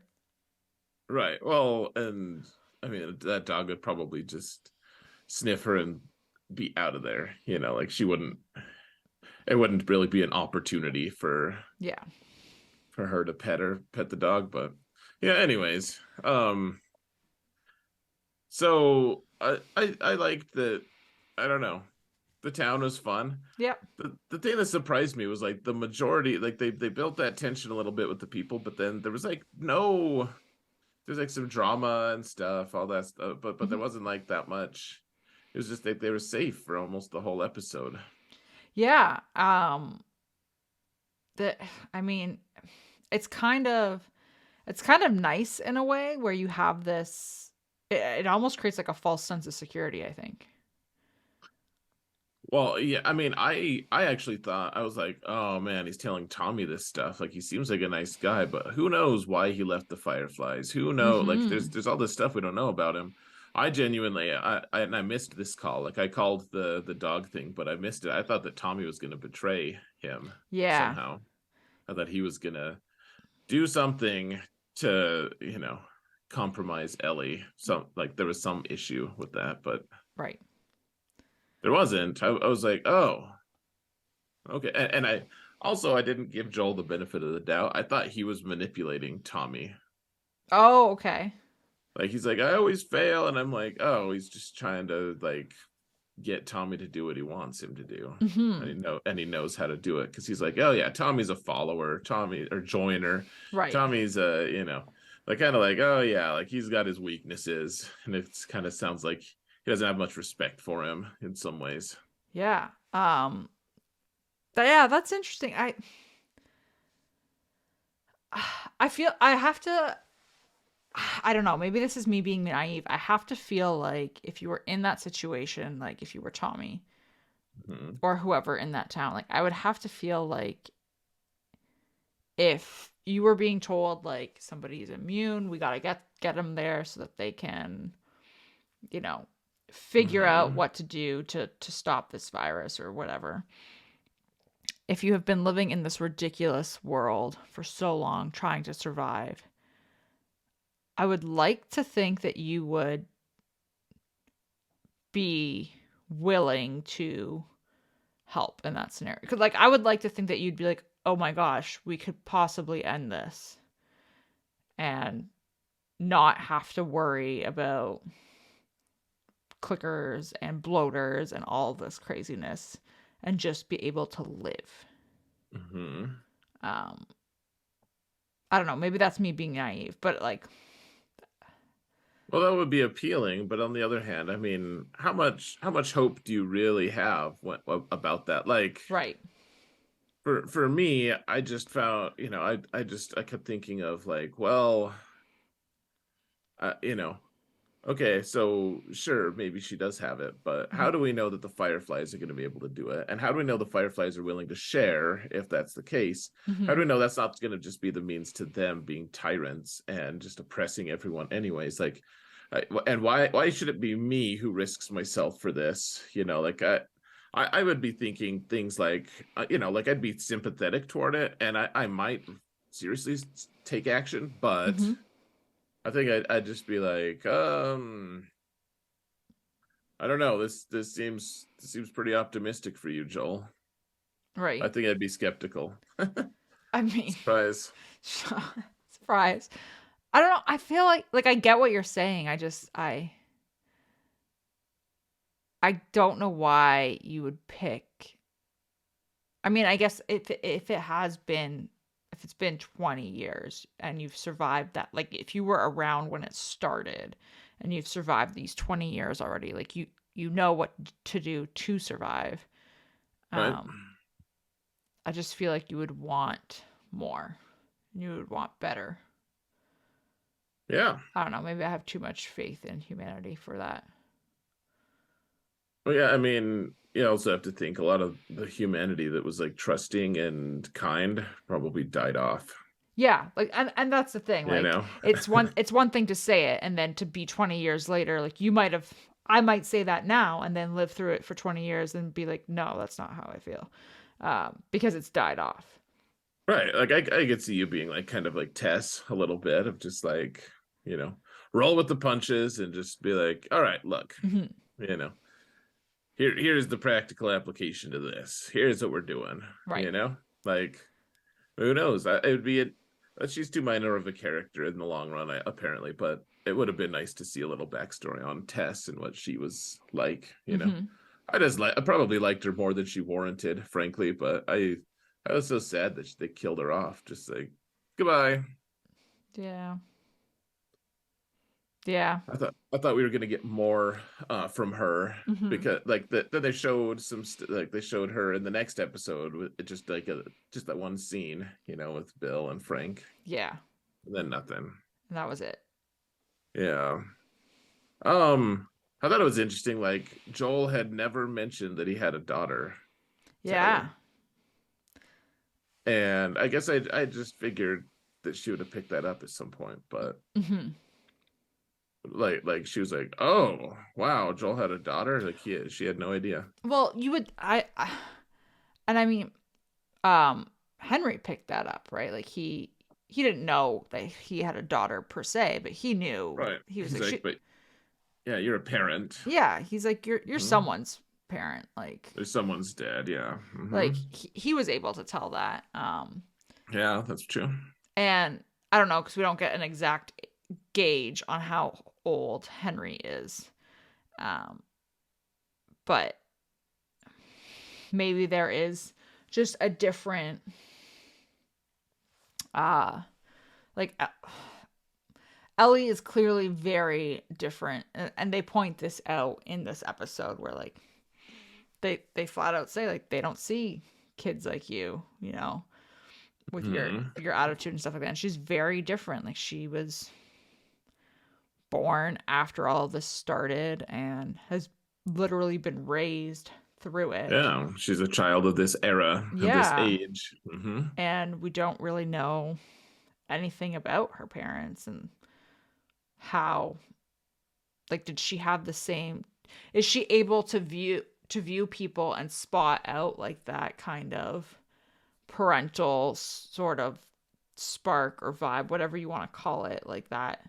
Right. Well, and I mean that dog would probably just sniff her and be out of there. Like she wouldn't. It wouldn't really be an opportunity Yeah. for her to pet the dog. But yeah. Anyways, so I liked that. I don't know. The town was fun. Yep. The thing that surprised me was like the majority, like they built that tension a little bit with the people, but then there was like no, there's like some drama and stuff, all that stuff, but there Mhm. wasn't like that much. It was just like they were safe for almost the whole episode. Yeah. The I mean, it's kind of nice in a way where you have this. It almost creates like a false sense of security. I think. Well, yeah, I mean, I actually thought I was like, oh man, he's telling Tommy this stuff. Like he seems like a nice guy, but who knows why he left the Fireflies? Who know? Like Mm-hmm. there's all this stuff we don't know about him. I genuinely and I missed this call. Like I called the dog thing, but I missed it. I thought that Tommy was going to betray him Yeah. somehow. I thought he was going to do something to, compromise Ellie. Some like there was some issue with that, but Right. there wasn't. I was like, oh, okay. And I didn't give Joel the benefit of the doubt. I thought he was manipulating Tommy. Oh, okay. Like he's like, I always fail, and I'm like, oh, he's just trying to like get Tommy to do what he wants him to do. Mm-hmm. And he knows how to do it because he's like, oh yeah, Tommy's a follower, Tommy or joiner. Right. Tommy's a, like kind of like, oh yeah, like he's got his weaknesses, and it's kind of sounds like he doesn't have much respect for him in some ways. Yeah. Yeah, that's interesting. I feel I have to. I don't know. Maybe this is me being naive. I have to feel like if you were in that situation, like if you were Tommy Hmm. or whoever in that town, like I would have to feel like if you were being told like somebody's immune, we gotta get them there so that they can, you know, figure out Hmm. what to do to stop this virus or whatever. If you have been living in this ridiculous world for so long trying to survive, I would like to think that you would be willing to help in that scenario. Because, like, I would like to think that you'd be like, oh my gosh, we could possibly end this and not have to worry about clickers and bloaters and all of this craziness and just be able to live. Hmm. Um, I don't know. Maybe that's me being naive, but like, Well, that would be appealing, but on the other hand, I mean, how much hope do you really have about that? Like, Right. for me, I just found, I kept thinking of like, well, uh, you know, okay, so sure, maybe she does have it, but how Mhm. do we know that the Fireflies are going to be able to do it? And how do we know the Fireflies are willing to share if that's the case? How do Mhm. we know that's not going to just be the means to them being tyrants and just oppressing everyone anyways? Like, and why should it be me who risks myself for this? Like I would be thinking things like, like I'd be sympathetic toward it, and I might seriously take action, but Mhm. I think I'd just be like, I don't know. This seems pretty optimistic for you, Joel. I Right. think I'd be skeptical. I mean, Surprise. surprise. I don't know. I feel like I get what you're saying. I don't know why you would pick. I mean, I guess if it's been 20 years and you've survived that, like if you were around when it started and you've survived these 20 years already, like you know what to do to survive. Right? Um I just feel like you would want more. You would want better. Yeah. I don't know, maybe I have too much faith in humanity for that. Well, yeah. I mean, you also have to think a lot of the humanity that was like trusting and kind probably died off. Yeah, like and that's the thing. You Like know? it's one thing to say it and then to be 20 years later, like I might say that now and then live through it for 20 years and be like, no, that's not how I feel, because it's died off. Right. Like I could see you being like kind of like Tess a little bit of just like, you know, roll with the punches and just be like, all right, look, Hmm. you know, here's the practical application to this. Here's what we're doing. Right. You know, like who knows? It would be she's too minor of a character in the long run, apparently. But it would have been nice to see a little backstory on Tess and what she was like. Hmm. I probably liked her more than she warranted, frankly. But I was so sad that they killed her off. Just like goodbye. Yeah. Yeah. I thought we were gonna get more from her Hmm. because like then they showed like they showed her in the next episode with just like just that one scene, with Bill and Frank, Yeah. and then nothing. And that was it. Yeah. Um, I thought it was interesting. Like Joel had never mentioned that he had a daughter to Yeah. Ellie, and I guess I just figured that she would have picked that up at some point, but Hmm. like she was like, "Oh wow, Joel had a daughter." Like she had no idea. Well, you would and I mean, Henry picked that up, right? Like he didn't know that he had a daughter per se, but he knew. Right. He was He's like, like, but yeah, you're a parent. yeah, he's like, you're Mhm. someone's parent. Like There's someone's dead. Yeah. like he was able to tell that. Yeah, that's true. And I don't know because we don't get an exact gauge on how old Henry is. Um, but maybe there is just a different uh like Ellie is clearly very different, and they point this out in this episode where like they flat out say like they don't see kids like you, with Hmm. your attitude and stuff like that. And she's very different. Like she was born after all of this started and has literally been raised through it. Yeah, she's a child of this era, of this Yeah, age. and we don't really know anything about her parents and how like did she have the same is she able to view people and spot out like that kind of parental sort of spark or vibe, whatever you want to call it, like that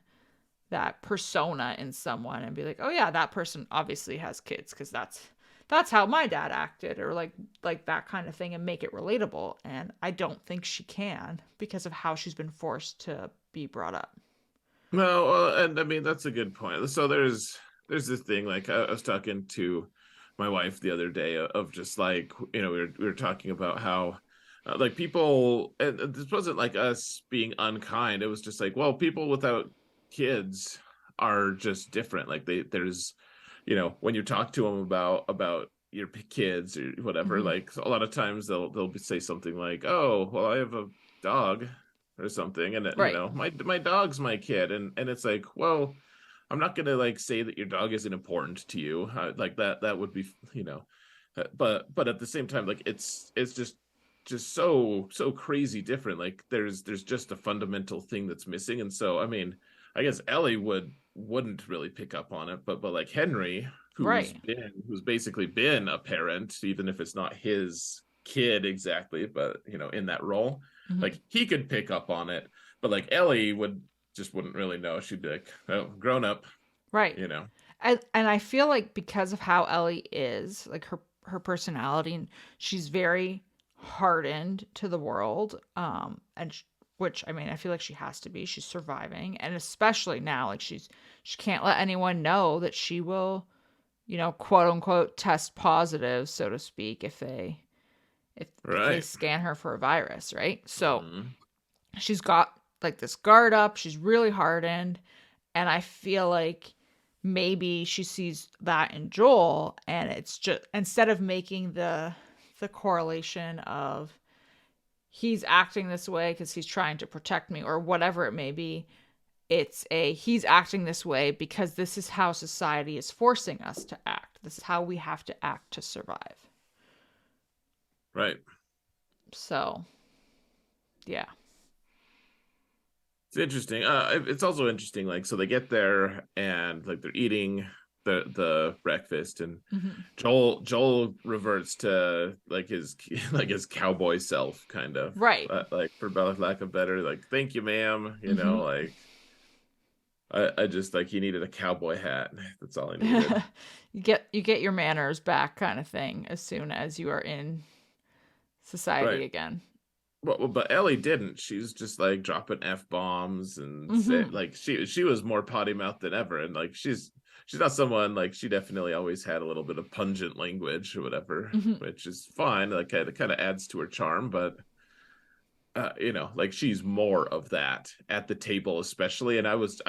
persona in someone and be like, oh yeah, that person obviously has kids because that's how my dad acted, or like that kind of thing, and make it relatable. And I don't think she can because of how she's been forced to be brought up. No, and I mean that's a good point. So there's this thing like I was talking to my wife the other day of just like we were talking about how like people, and this wasn't like us being unkind. It was just like, well, people without kids are just different. Like there's, when you talk to them about your kids or whatever, Hmm. like a lot of times they'll say something like, "Oh, well, I have a dog," or something, and Right. my dog's my kid, and it's like, well, I'm not gonna like say that your dog isn't important to you, like that would be, but at the same time, like it's just so crazy different. Like there's just a fundamental thing that's missing, and so I mean, I guess Ellie wouldn't really pick up on it, but like Henry, Right. who's basically been a parent, even if it's not his kid exactly, but in that role, Hmm. like he could pick up on it, but like Ellie wouldn't really know. She'd be like, "Oh, grown up," Right. you know. And I feel like because of how Ellie is, like her personality, and she's very hardened to the world, which I mean, I feel like she has to be. She's surviving, and especially now, like she can't let anyone know that she will, quote unquote, test positive, so to speak, if they Right. scan her for a virus, right? So Mhm. she's got like this guard up. She's really hardened, and I feel like maybe she sees that in Joel, and it's just instead of making the correlation of he's acting this way because he's trying to protect me or whatever it may be, it's a he's acting this way because this is how society is forcing us to act. This is how we have to act to survive. Right. So, yeah. It's interesting. It's also interesting. Like, so they get there and like they're eating the breakfast, and Hmm. Joel reverts to like his like his cowboy self, kind of, Right. like for lack of better, like, "Thank you, ma'am." Hmm. Like I just like he needed a cowboy hat. That's all I needed. you get your manners back kind of thing as soon as you are in Right. society again. But Ellie didn't. She's just like dropping f bombs and say Hmm. like she was more potty mouth than ever, and like she's not someone like she definitely always had a little bit of pungent language or whatever, Hmm. which is fine. Like it kind of adds to her charm, but like she's more of that at the table, especially. And I was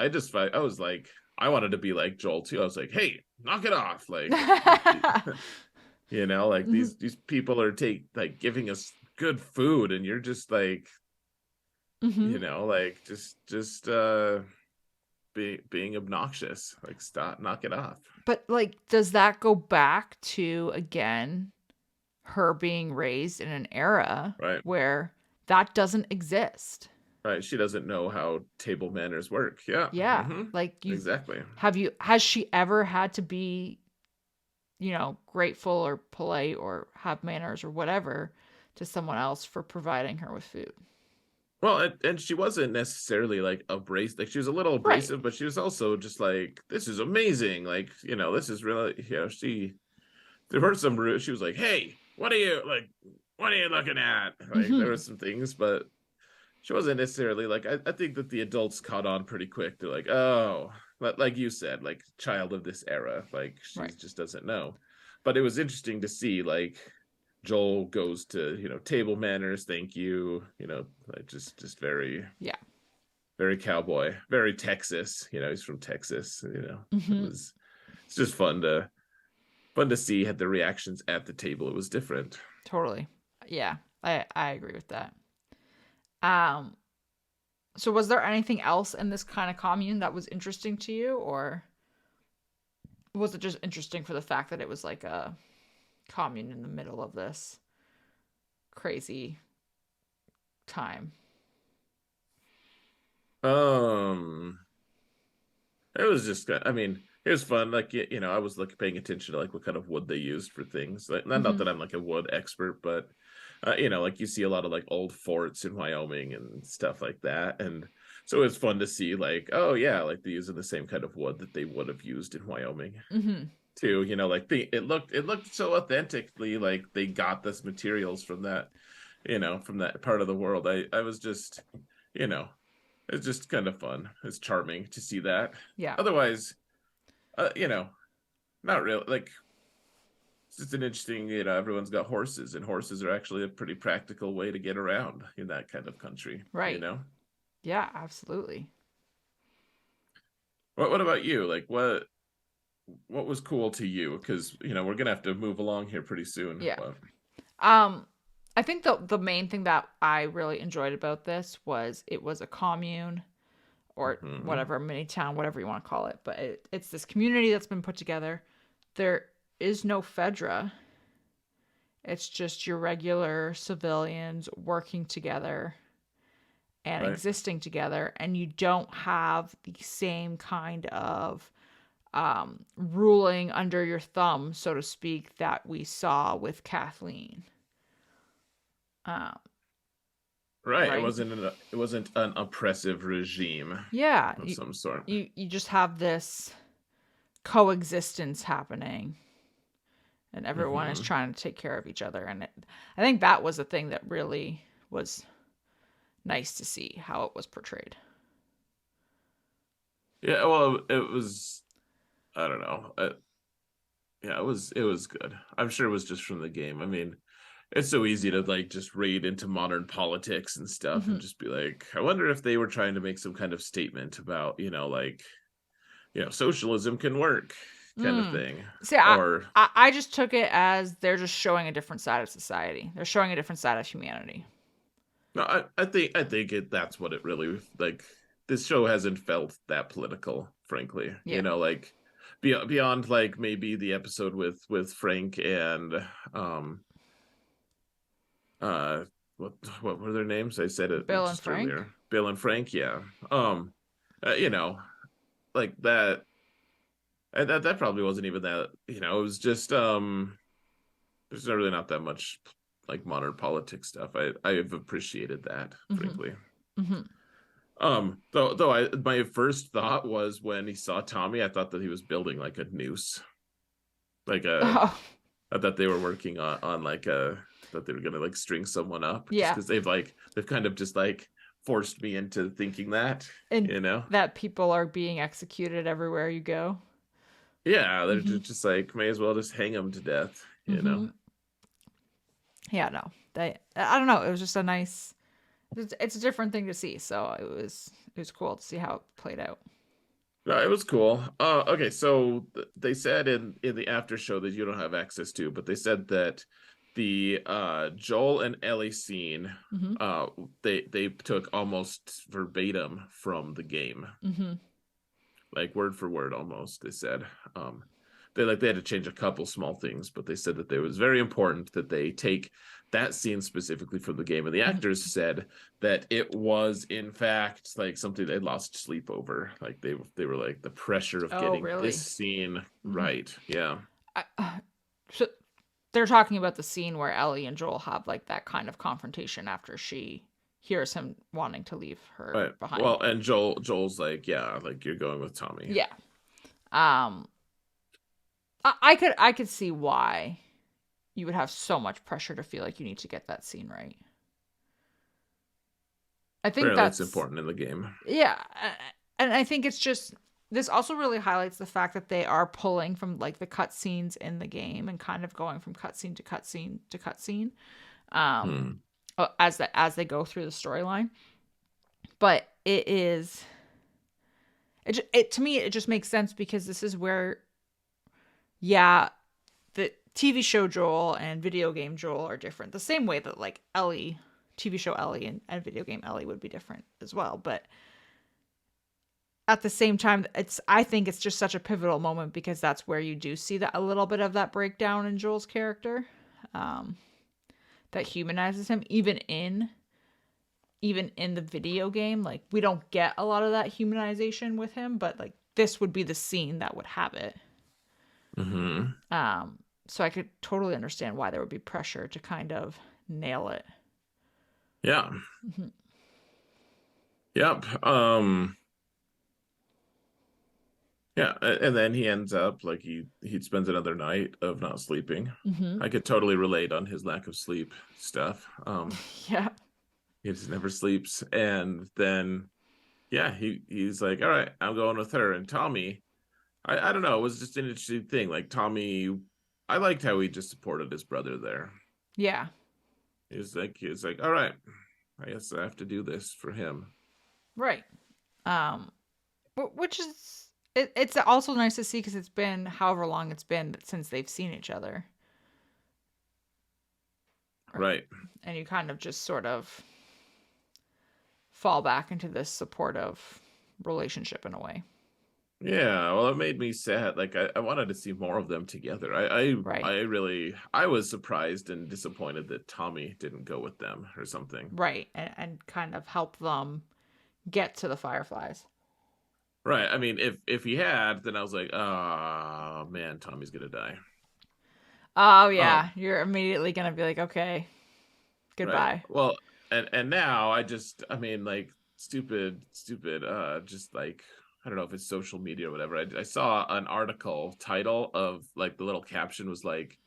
like, I wanted to be like Joel too. I was like, hey, knock it off, like like Hmm. these people are giving us good food, and you're just like, Hmm. like just being obnoxious. Like, stop, knock it off. But like, does that go back to again her being raised in an era Right. where that doesn't exist? Right. She doesn't know how table manners work. Yeah. Yeah, like Exactly. has she ever had to be, grateful or polite or have manners or whatever to someone else for providing her with food? Well, and she wasn't necessarily like abrasive. Like, she was a little Right. abrasive, but she was also just like, "This is amazing." Like, this is really, there were some rude. She was like, "Hey, what are you looking at?" Like, there were Hmm. some things, but she wasn't necessarily like, I think that the adults caught on pretty quick. They're like, "Oh," like you said, like, child of this era, like she Right. just doesn't know. But it was interesting to see, like, Joel goes to, table manners, thank you, like just very, Yeah. very cowboy, very Texas. He's from Texas. It Hmm. was it's just fun to see had the reactions at the table. It was different. Totally. Yeah, I agree with that. Um, so was there anything else in this kind of commune that was interesting to you, or was it just interesting for the fact that it was like a commune in the middle of this crazy time? Um, it was just, I mean, it was fun. Like, I was paying attention to like what kind of wood they used for things. Like, not Hmm. that I'm like a wood expert, but like you see a lot of like old forts in Wyoming and stuff like that. And so it's fun to see like, oh yeah, like they're using the same kind of wood that they would have used in Wyoming Hmm. too. Like it looked so authentically like they got this materials from that, from that part of the world. I was just, you know, it's just kind of fun. It's charming to see that. Yeah. Otherwise, uh, you know, not really. Like, it's just an interesting, everyone's got horses, and horses are actually a pretty practical way to get around in that kind of country, Right. Yeah, absolutely. What about you? Like what was cool to you? Because we're gonna have to move along here pretty soon. Yeah. But Um, I think the main thing that I really enjoyed about this was it was a commune or mhm. whatever, mini town, whatever you want to call it. But it's this community that's been put together. There is no Fedra. It's just your regular civilians working together and Right, existing together, and you don't have the same kind of ruling under your thumb, so to speak, that we saw with Kathleen. Um, right. right? It wasn't an oppressive regime Yeah, of some sort. you just have this coexistence happening, and everyone is Hmm. trying to take care of each other. And I think that was the thing that really was nice to see how it was portrayed. Yeah, well, it was. I don't know. Yeah, it was good. I'm sure it was just from the game. I mean, it's so easy to like just read into modern politics and stuff Mm-hmm. and just be like, I wonder if they were trying to make some kind of statement about, like, socialism can work kind of Mm. thing. See, Or I just took it as they're just showing a different side of society. They're showing a different side of humanity. no, I think that's what it really like. This show hasn't felt that political, frankly. Yeah. Like beyond like maybe the episode with Frank and um uh what what were their names? I said it Bill and just Frank. earlier. Bill and Frank, yeah. Um you know, like that that probably wasn't even that, it was just there's really not that much like modern politics stuff. I've appreciated that, Mm-hmm. frankly. Mm-hmm. Though my first thought was when he saw Tommy, I thought that he was building like a noose. Like Oh, I thought they were working on like that they were gonna like string someone up just yeah. because they've kind of just like forced me into thinking that, And you know? that people are being executed everywhere you go. Yeah, they're Mm-hmm. just like may as well just hang him to death. Mm-hmm. Yeah, no. I don't know. It was just a nice. It's a different thing to see, so it was cool to see how it played out. No, it was cool. Okay, so they said in the after show that you don't have access to, but they said that the Joel and Ellie scene, Mm-hmm. uh, they took almost verbatim from the game, Mm-hmm. like word for word almost. They said, um, they had to change a couple small things, but they said that it was very important that they take that scene specifically from the game. And the Mm-hmm. actors said that it was in fact like something they lost sleep over. Like they were like the pressure of Oh, getting this really? scene Mm-hmm. right. Yeah. So they're talking about the scene where Ellie and Joel have like that kind of confrontation after she hears him wanting to leave her Right. behind. Well, and Joel's like, yeah, like you're going with Tommy. Yeah. Um, I could see why you would have so much pressure to feel like you need to get that scene right. I think Apparently it's that's important in the game. yeah, and I think it's just this also really highlights the fact that they are pulling from like the cutscenes in the game and kind of going from cutscene to cutscene to cutscene, um, Hmm. as they go through the storyline. But it to me it just makes sense because this is where yeah the TV show Joel and video game Joel are different. The same way that like Ellie, TV show Ellie and video game Ellie would be different as well. But at the same time, I think it's just such a pivotal moment because that's where you do see that a little bit of that breakdown in Joel's character, um, that humanizes him. Even in the video game, like we don't get a lot of that humanization with him, but like this would be the scene that would have it. Hmm. So I could totally understand why there would be pressure to kind of nail it. Yeah. Mm-hmm. Yep. Yeah, and then he ends up like he spends another night of not sleeping. Mm-hmm. I could totally relate on his lack of sleep stuff. Yeah. He just never sleeps, and then yeah, he's like, all right, I'm going with her. And Tommy, I don't know, it was just an interesting thing. Like Tommy, I liked how he just supported his brother there. Yeah. He was like, all right, I guess I have to do this for him. Right. Um, which is it's also nice to see because it's been however long it's been since they've seen each other, Right. and you kind of just sort of fall back into this supportive relationship in a way. Yeah, well, it made me sad. Like I wanted to see more of them together. Right. I really I was surprised and disappointed that Tommy didn't go with them or something. Right. And kind of help them get to the Fireflies. Right. I mean, if he had, then I was like, oh man, Tommy's gonna die. Oh yeah, Um, you're immediately gonna be like, okay, right. goodbye. Well, and now I mean, like stupid, just like I don't know if it's social media or whatever. I saw an article title of like the little caption was like,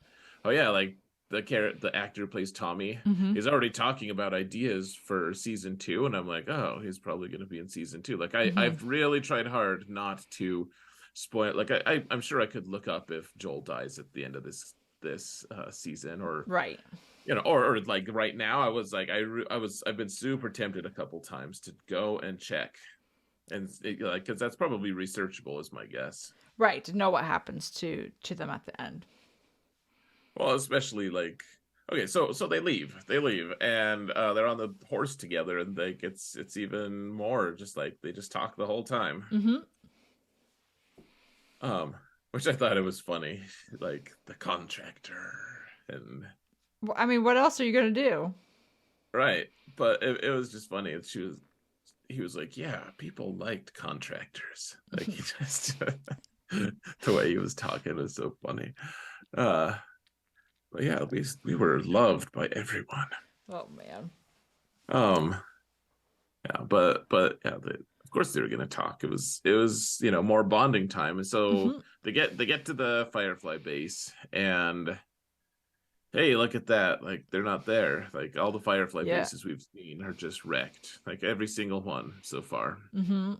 oh yeah, like the actor who plays Tommy Mm-hmm. is already talking about ideas for season two, and I'm like, oh, he's probably going to be in season two. Like Mm-hmm. I've really tried hard not to spoil. Like I'm sure I could look up if Joel dies at the end of this season, or Right. or like right now. I was like I've been super tempted a couple times to go and check, and like because that's probably researchable is my guess. Right. To know what happens to them at the end. Well, especially like okay, so they leave, and they're on the horse together, and like it's even more just like they just talk the whole time. Mm-hmm. Um, which I thought it was funny, like the contractor and Well, I mean, what else are you gonna do? right, but it was just funny. He was like, yeah, people liked contractors. Like he just the way he was talking was so funny. Uh, but yeah, at least we were loved by everyone. Oh man. Um, yeah, but yeah, of course they were gonna talk. It was more bonding time, and so Mm-hmm. they get to the Firefly base, and hey, look at that! Like they're not there. Like all the Firefly Yeah. bases we've seen are just wrecked. Like every single one so far. Mm-hmm.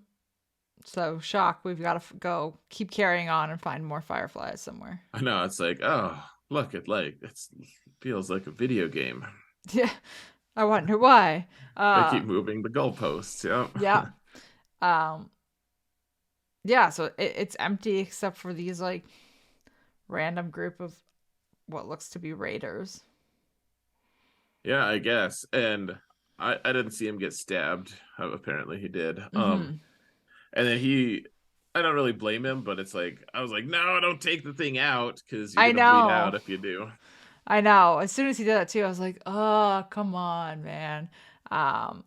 So shock. We've got to go. Keep carrying on and find more fireflies somewhere. I know it's like, oh, look, it feels like a video game. Yeah. I wonder why. They keep moving the goalposts. Yeah. Yeah. Um. Yeah. So it's empty except for these like random group of what looks to be raiders. Yeah, I guess. And I didn't see him get stabbed. Apparently he did. Mm-hmm. And then I don't really blame him, but it's like I was like, no, don't take the thing out because you're I gonna bleed know. out if you do. I know. As soon as he did that too, I was like, "Oh, come on, man." Um,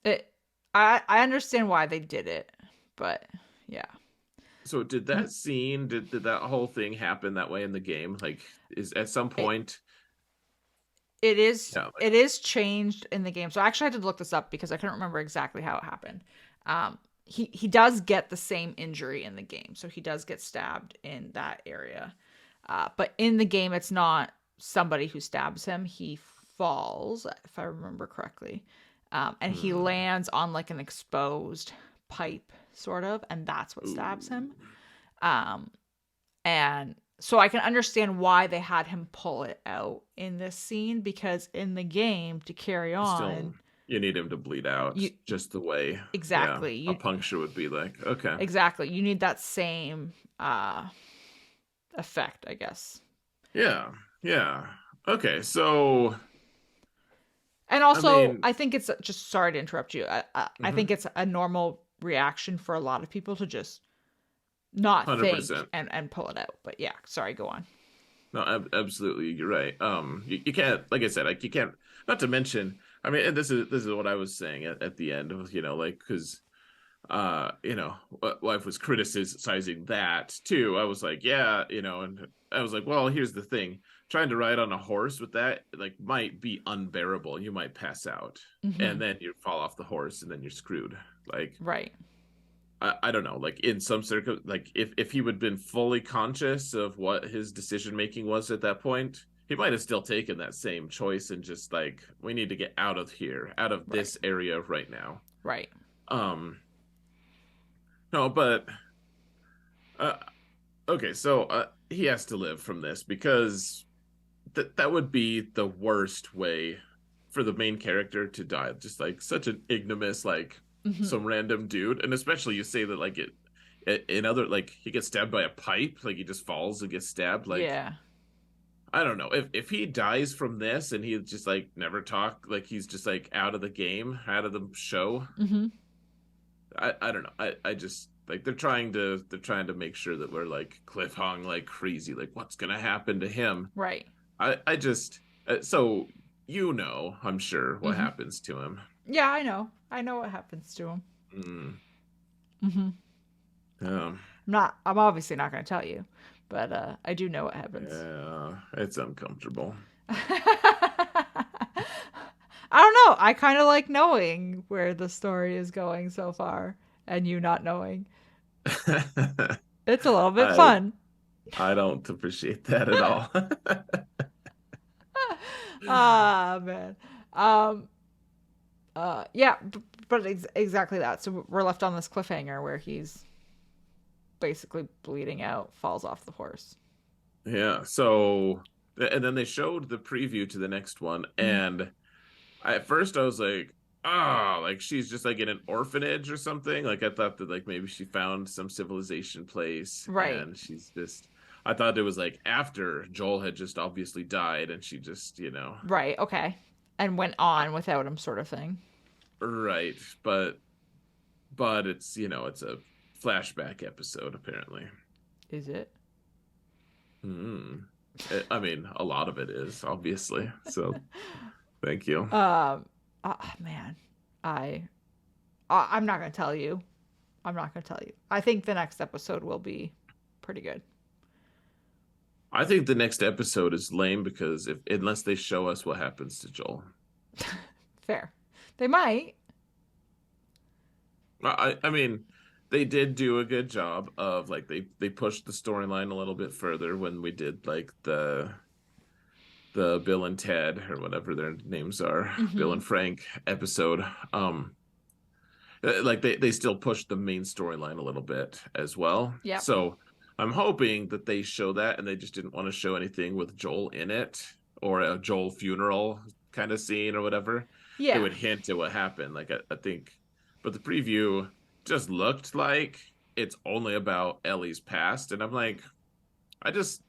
it. I understand why they did it, but yeah, So did that scene, did that whole thing happen that way in the game? Like, is at some it point, it is yeah, like, it is changed in the game. So I actually had to look this up because I couldn't remember exactly how it happened. He does get the same injury in the game, so he does get stabbed in that area. But in the game, it's not somebody who stabs him. He falls, if I remember correctly, and he hmm, lands on like an exposed pipe, sort of, and that's what stabs him. ooh, Um, and so I can understand why they had him pull it out in this scene because in the game to carry still on, you need him to bleed out you just the way, yeah, exactly a you puncture would be like. Okay, exactly you need that same effect, I guess. yeah, yeah, okay. So And I also, mean, I think it's just sorry to interrupt you. I think mhm, it's a normal reaction for a lot of people to just not think 100%. and pull it out. But yeah, sorry, go on. No, absolutely, you're right. You can't, like I said, like you can't. Not to mention, I mean, and this is what I was saying at the end of like because wife was criticizing that too. I was like, yeah, and I was like, well, here's the thing: trying to ride on a horse with that like might be unbearable. You might pass out, Hmm. and then you fall off the horse, and then you're screwed. Like Right, I don't know, like in some like if he would have been fully conscious of what his decision making was at that point, he might have still taken that same choice and just like we need to get out of here, out of right, this area right now. right, Um, no, but uh, okay, so he has to live from this because that would be the worst way for the main character to die. Just like such an ignominious, like hmm some random dude, and especially you say that like in other, like, he gets stabbed by a pipe, like he just falls and gets stabbed. Like, Yeah. I don't know if he dies from this and he just like never talk, like he's just like out of the game, out of the show. Mm-hmm. I don't know. I just like they're trying to make sure that we're like cliffhang like crazy, like what's gonna happen to him. Right. I just so I'm sure what Mm-hmm. happens to him. Yeah, I know. I know what happens to him. Mm, Mm-hmm. yeah, I'm obviously not going to tell you, but I do know what happens. yeah, it's uncomfortable. I don't know. I kind of like knowing where the story is going so far and you not knowing. It's a little bit I fun. I don't appreciate that at all. Ah, man. Um, yeah, but exactly that. So we're left on this cliffhanger where he's basically bleeding out, falls off the horse. Yeah. So, and then they showed the preview to the next one, Mhm. and at first I was like, oh, like she's just like in an orphanage or something. Like I thought that like maybe she found some civilization place, Right. and she's just. I thought it was like after Joel had just obviously died, and she just, Right. Okay. And went on without him, sort of thing. right. But it's a flashback episode apparently. Is it? Hmm. I mean, a lot of it is obviously. So thank you. Oh, man, I, I'm not gonna tell you. I'm not gonna tell you. I think the next episode will be pretty good. I think the next episode is lame because if unless they show us what happens to Joel. Fair. They might. I mean, they did do a good job of like they pushed the storyline a little bit further when we did like the Bill and Ted or whatever their names are, Bill Mm-hmm. and Frank episode. Like they still pushed the main storyline a little bit as well. Yep. So I'm hoping that they show that and they just didn't want to show anything with Joel in it or a Joel funeral kind of scene or whatever that Yeah. would hint at what happened. Like I think, but the preview just looked like it's only about Ellie's past, and I'm like, I just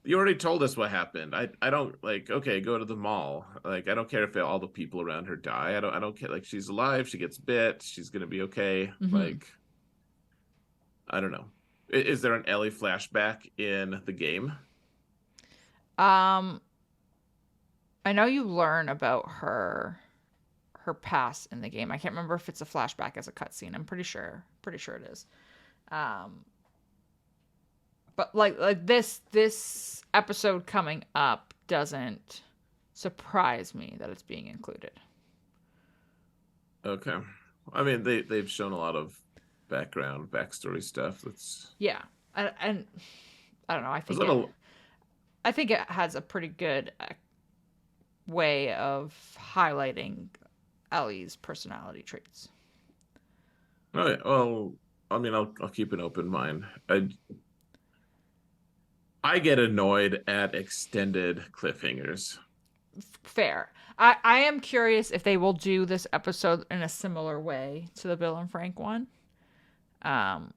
you already told us what happened. I don't like okay, go to the mall. Like I don't care if all the people around her die. I don't care. Like she's alive, she gets bit, she's gonna be okay. Mm-hmm. Like I don't know. Is there an Ellie flashback in the game? Um, I know you learn about her past in the game. I can't remember if it's a flashback as a cutscene. I'm pretty sure. Pretty sure it is. Um, but like this episode coming up doesn't surprise me that it's being included. Okay. I mean they've shown a lot of backstory stuff. That's Yeah, and I don't know. was that a I think it has a pretty good way of highlighting Ellie's personality traits. all right, well, I mean I'll keep an open mind. I get annoyed at extended cliffhangers. Fair. I am curious if they will do this episode in a similar way to the Bill and Frank one. Um,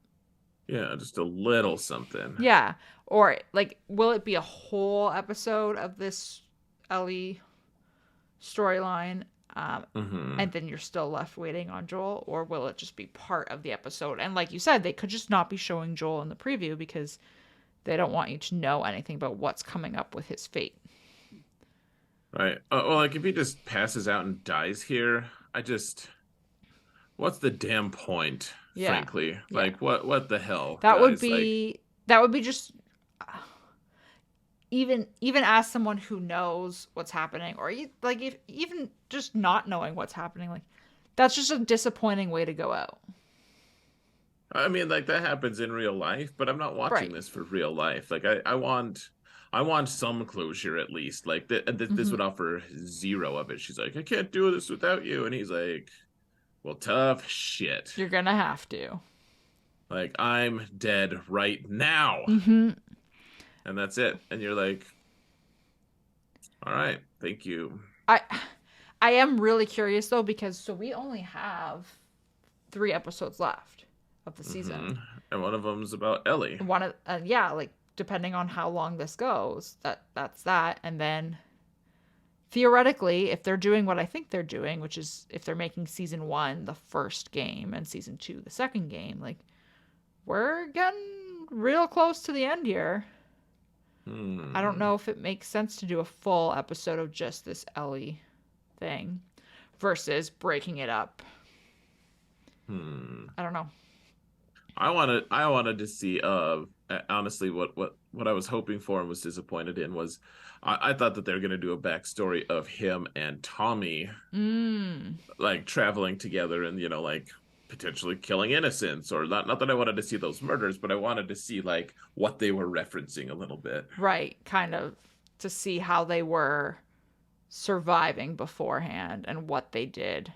Yeah, just a little something. yeah. Or like, will it be a whole episode of this Ellie storyline? Hmm. And then you're still left waiting on Joel, or will it just be part of the episode? And like you said, they could just not be showing Joel in the preview because they don't want you to know anything about what's coming up with his fate. Right. Well, like if he just passes out and dies here, what's the damn point, Yeah. frankly? Yeah. Like what the hell, That would guys? Like be that would be just even as someone who knows what's happening, or like if even just not knowing what's happening, like that's just a disappointing way to go out. I mean like that happens in real life, but I'm not watching Right. this for real life. Like I want some closure at least. Like this Hmm. would offer zero of it. She's like, I can't do this without you, and he's like, well, tough shit. You're gonna have to. Like I'm dead right now, Hmm. and that's it. And you're like, all right, thank you. I I am really curious though because so we only have 3 episodes left, of the season. And one of them's about Ellie. One of yeah, like depending on how long this goes, that's that. And then theoretically, if they're doing what I think they're doing, which is if they're making season 1 the first game and season 2 the second game, like we're getting real close to the end here. I don't know if it makes sense to do a full episode of just this Ellie thing versus breaking it up. I don't know. I wanted to see honestly what I was hoping for and was disappointed in was I thought that they were going to do a backstory of him and Tommy like traveling together and like potentially killing innocents, or not that I wanted to see those murders, but I wanted to see like what they were referencing a little bit. Right, kind of to see how they were surviving beforehand and what they did.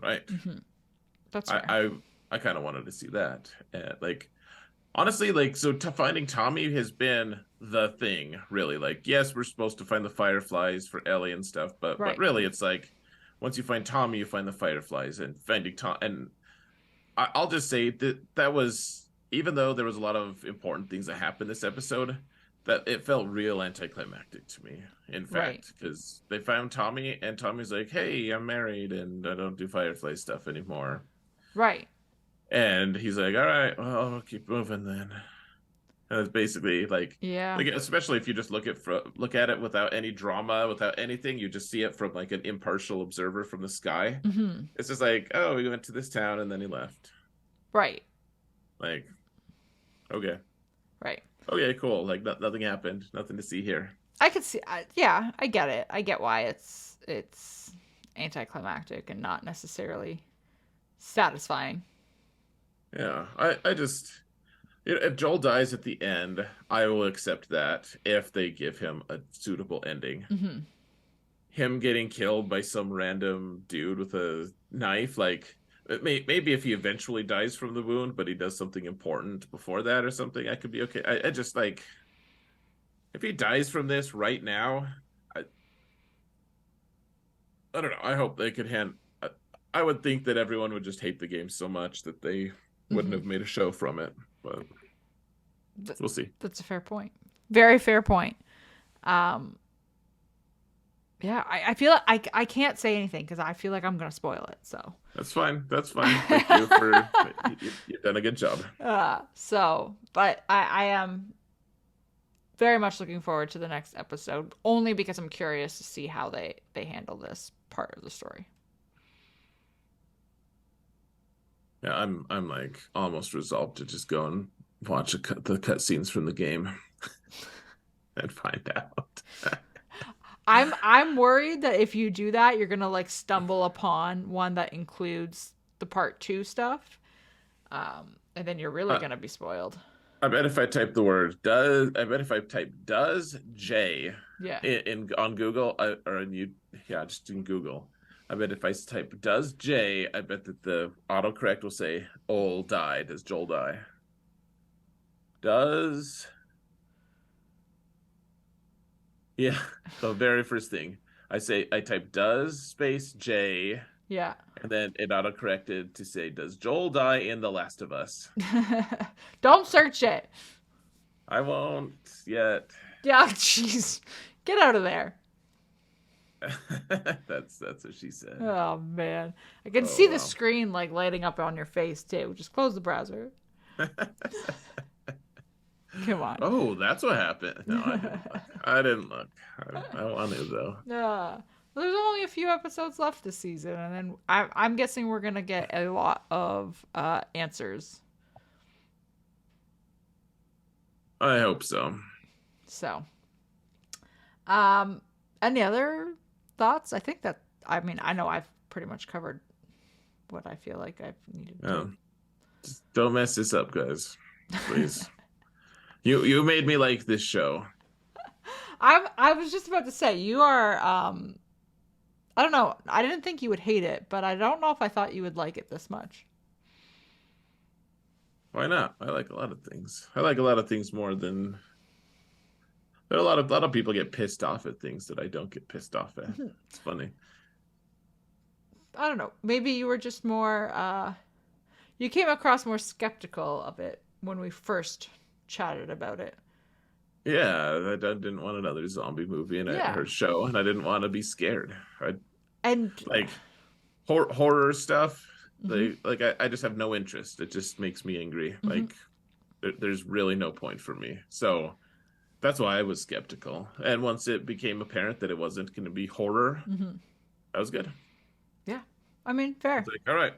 Right. That's fair. I kind of wanted to see that. Like honestly, like finding Tommy has been the thing, really. Like yes, we're supposed to find the fireflies for Ellie and stuff, but really it's like once you find Tommy, you find the fireflies, and finding Tom. And I'll just say that was, even though there was a lot of important things that happened this episode, that it felt real anticlimactic to me. In fact, because they found Tommy, and Tommy's like, "Hey, I'm married, and I don't do firefly stuff anymore." Right. And he's like, "All right, well, I'll keep moving then." And it's basically like, especially if you just look at it without any drama, without anything, you just see it from like an impartial observer from the sky. It's just like, oh, he went to this town and then he left. Right. Like, okay. Right. Okay, cool. Like nothing happened. Nothing to see here. I could see. Yeah, I get it. I get why it's anticlimactic and not necessarily satisfying. Yeah, I just, if Joel dies at the end, I will accept that if they give him a suitable ending. Him getting killed by some random dude with a knife, like maybe if he eventually dies from the wound, but he does something important before that or something, I could be okay. I just like, if he dies from this right now, I don't know. I hope they could I would think that everyone would just hate the game so much that they wouldn't have made a show from it, but we'll see. That's a fair point. Very fair point. Yeah, I feel like I can't say anything because I feel like I'm gonna spoil it. So that's fine. That's fine. Thank you for you've done a good job. But I am very much looking forward to the next episode, only because I'm curious to see how they handle this part of the story. Yeah, I'm like almost resolved to just go and watch the cutscenes from the game and find out. I'm worried that if you do that, you're gonna like stumble upon one that includes the part 2 stuff, and then you're really gonna be spoiled. I bet if I type the word "does," I bet if I type "does J" on Google just in Google. I bet if I type "does J," I bet that the autocorrect will say "Ol die." Does Joel die? Does the very first thing I type "does space J." Yeah. And then it autocorrected to say, "Does Joel die in The Last of Us?" Don't search it. I won't yet. Yeah, jeez. Get out of there. That's what she said. Oh man, I can see the screen like lighting up on your face too. Just close the browser. Come on. Oh, that's what happened. No, I didn't look. I wanted though. Well, there's only a few episodes left this season, and then I'm guessing we're gonna get a lot of answers. I hope so. So, any other thoughts? I know I've pretty much covered what I feel like I've needed to. Just don't mess this up, guys. Please. You made me like this show. I was just about to say, you are I don't know. I didn't think you would hate it, but I don't know if I thought you would like it this much. Why not? I like a lot of things. I like a lot of things more than there are a lot of people get pissed off at things that I don't get pissed off at. It's funny. I don't know. Maybe you were just more You came across more skeptical of it when we first chatted about it. Yeah, I didn't want another zombie movie and Yeah. or show, and I didn't want to be scared. I And like horror stuff. mhm, I just have no interest. It just makes me angry. mhm, Like there's really no point for me. So that's why I was skeptical. And once it became apparent that it wasn't going to be horror, mhm. that was good. I Yeah. I mean, was fair. like, all right.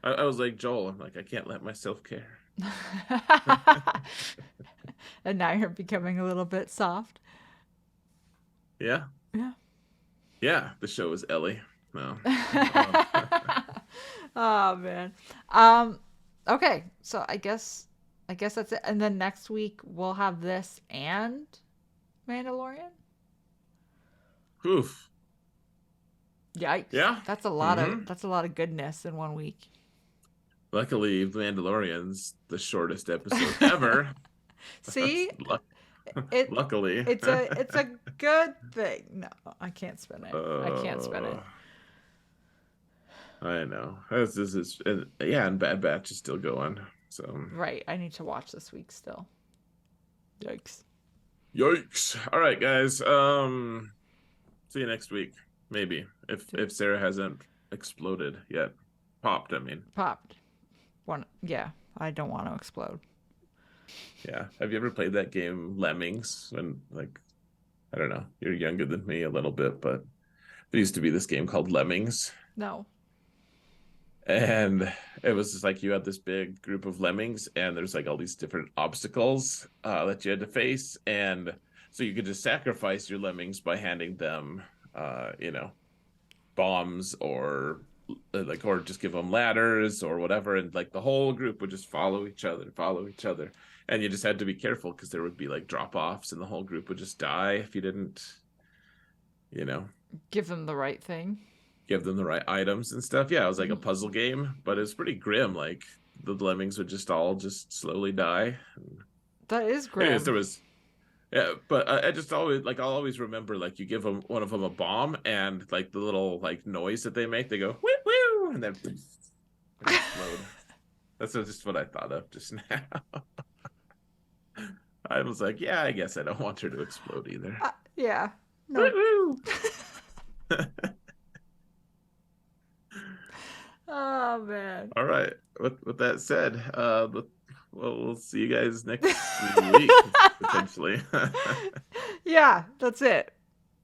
I was like Joel. I'm like, I can't let myself care. And now you're becoming a little bit soft. Yeah, Yeah. yeah. The show is Ellie. No. Oh man. Um okay, so I guess that's it. And then next week we'll have this and Mandalorian. Oof. Yikes. Yeah. That's a lot of Hmm. that's a lot of goodness in one week. Luckily, The Mandalorian's the shortest episode ever. See? Luck- It Luckily. it's a good thing. No, I can't spin it. I can't spin uh, it. I know. This is yeah, and Bad Batch is still going. So Right. I need to watch this week still. Yikes. yikes. All right, guys. See you next week. Maybe. If Sarah hasn't exploded yet. Popped, I mean. Popped. One. Yeah. I don't want to explode. Yeah. Have you ever played that game Lemmings? When like I don't know, you're younger than me a little bit, but there used to be this game called Lemmings. No. And it was just like you had this big group of lemmings, and there's like all these different obstacles that you had to face. And so you could just sacrifice your lemmings by handing them, you know, bombs or just give them ladders or whatever. And like the whole group would just follow each other. And you just had to be careful because there would be like drop offs, and the whole group would just die if you didn't, you know, Give them the right thing. give them the right items and stuff. Yeah, it was like a Mhm. puzzle game, but it was pretty grim. Like the lemmings would just all just slowly die. That is Anyways, there grim. was yeah, but I just always like I'll always remember like you give them one of them a bomb and like the little like noise that they go woo woo and then they explode. That's just what I thought of just now. I was like, yeah, I guess I don't want her to explode either. Yeah. Woo No. woo. Oh man. All right. With that said, we'll see you guys next week potentially. Yeah, that's it.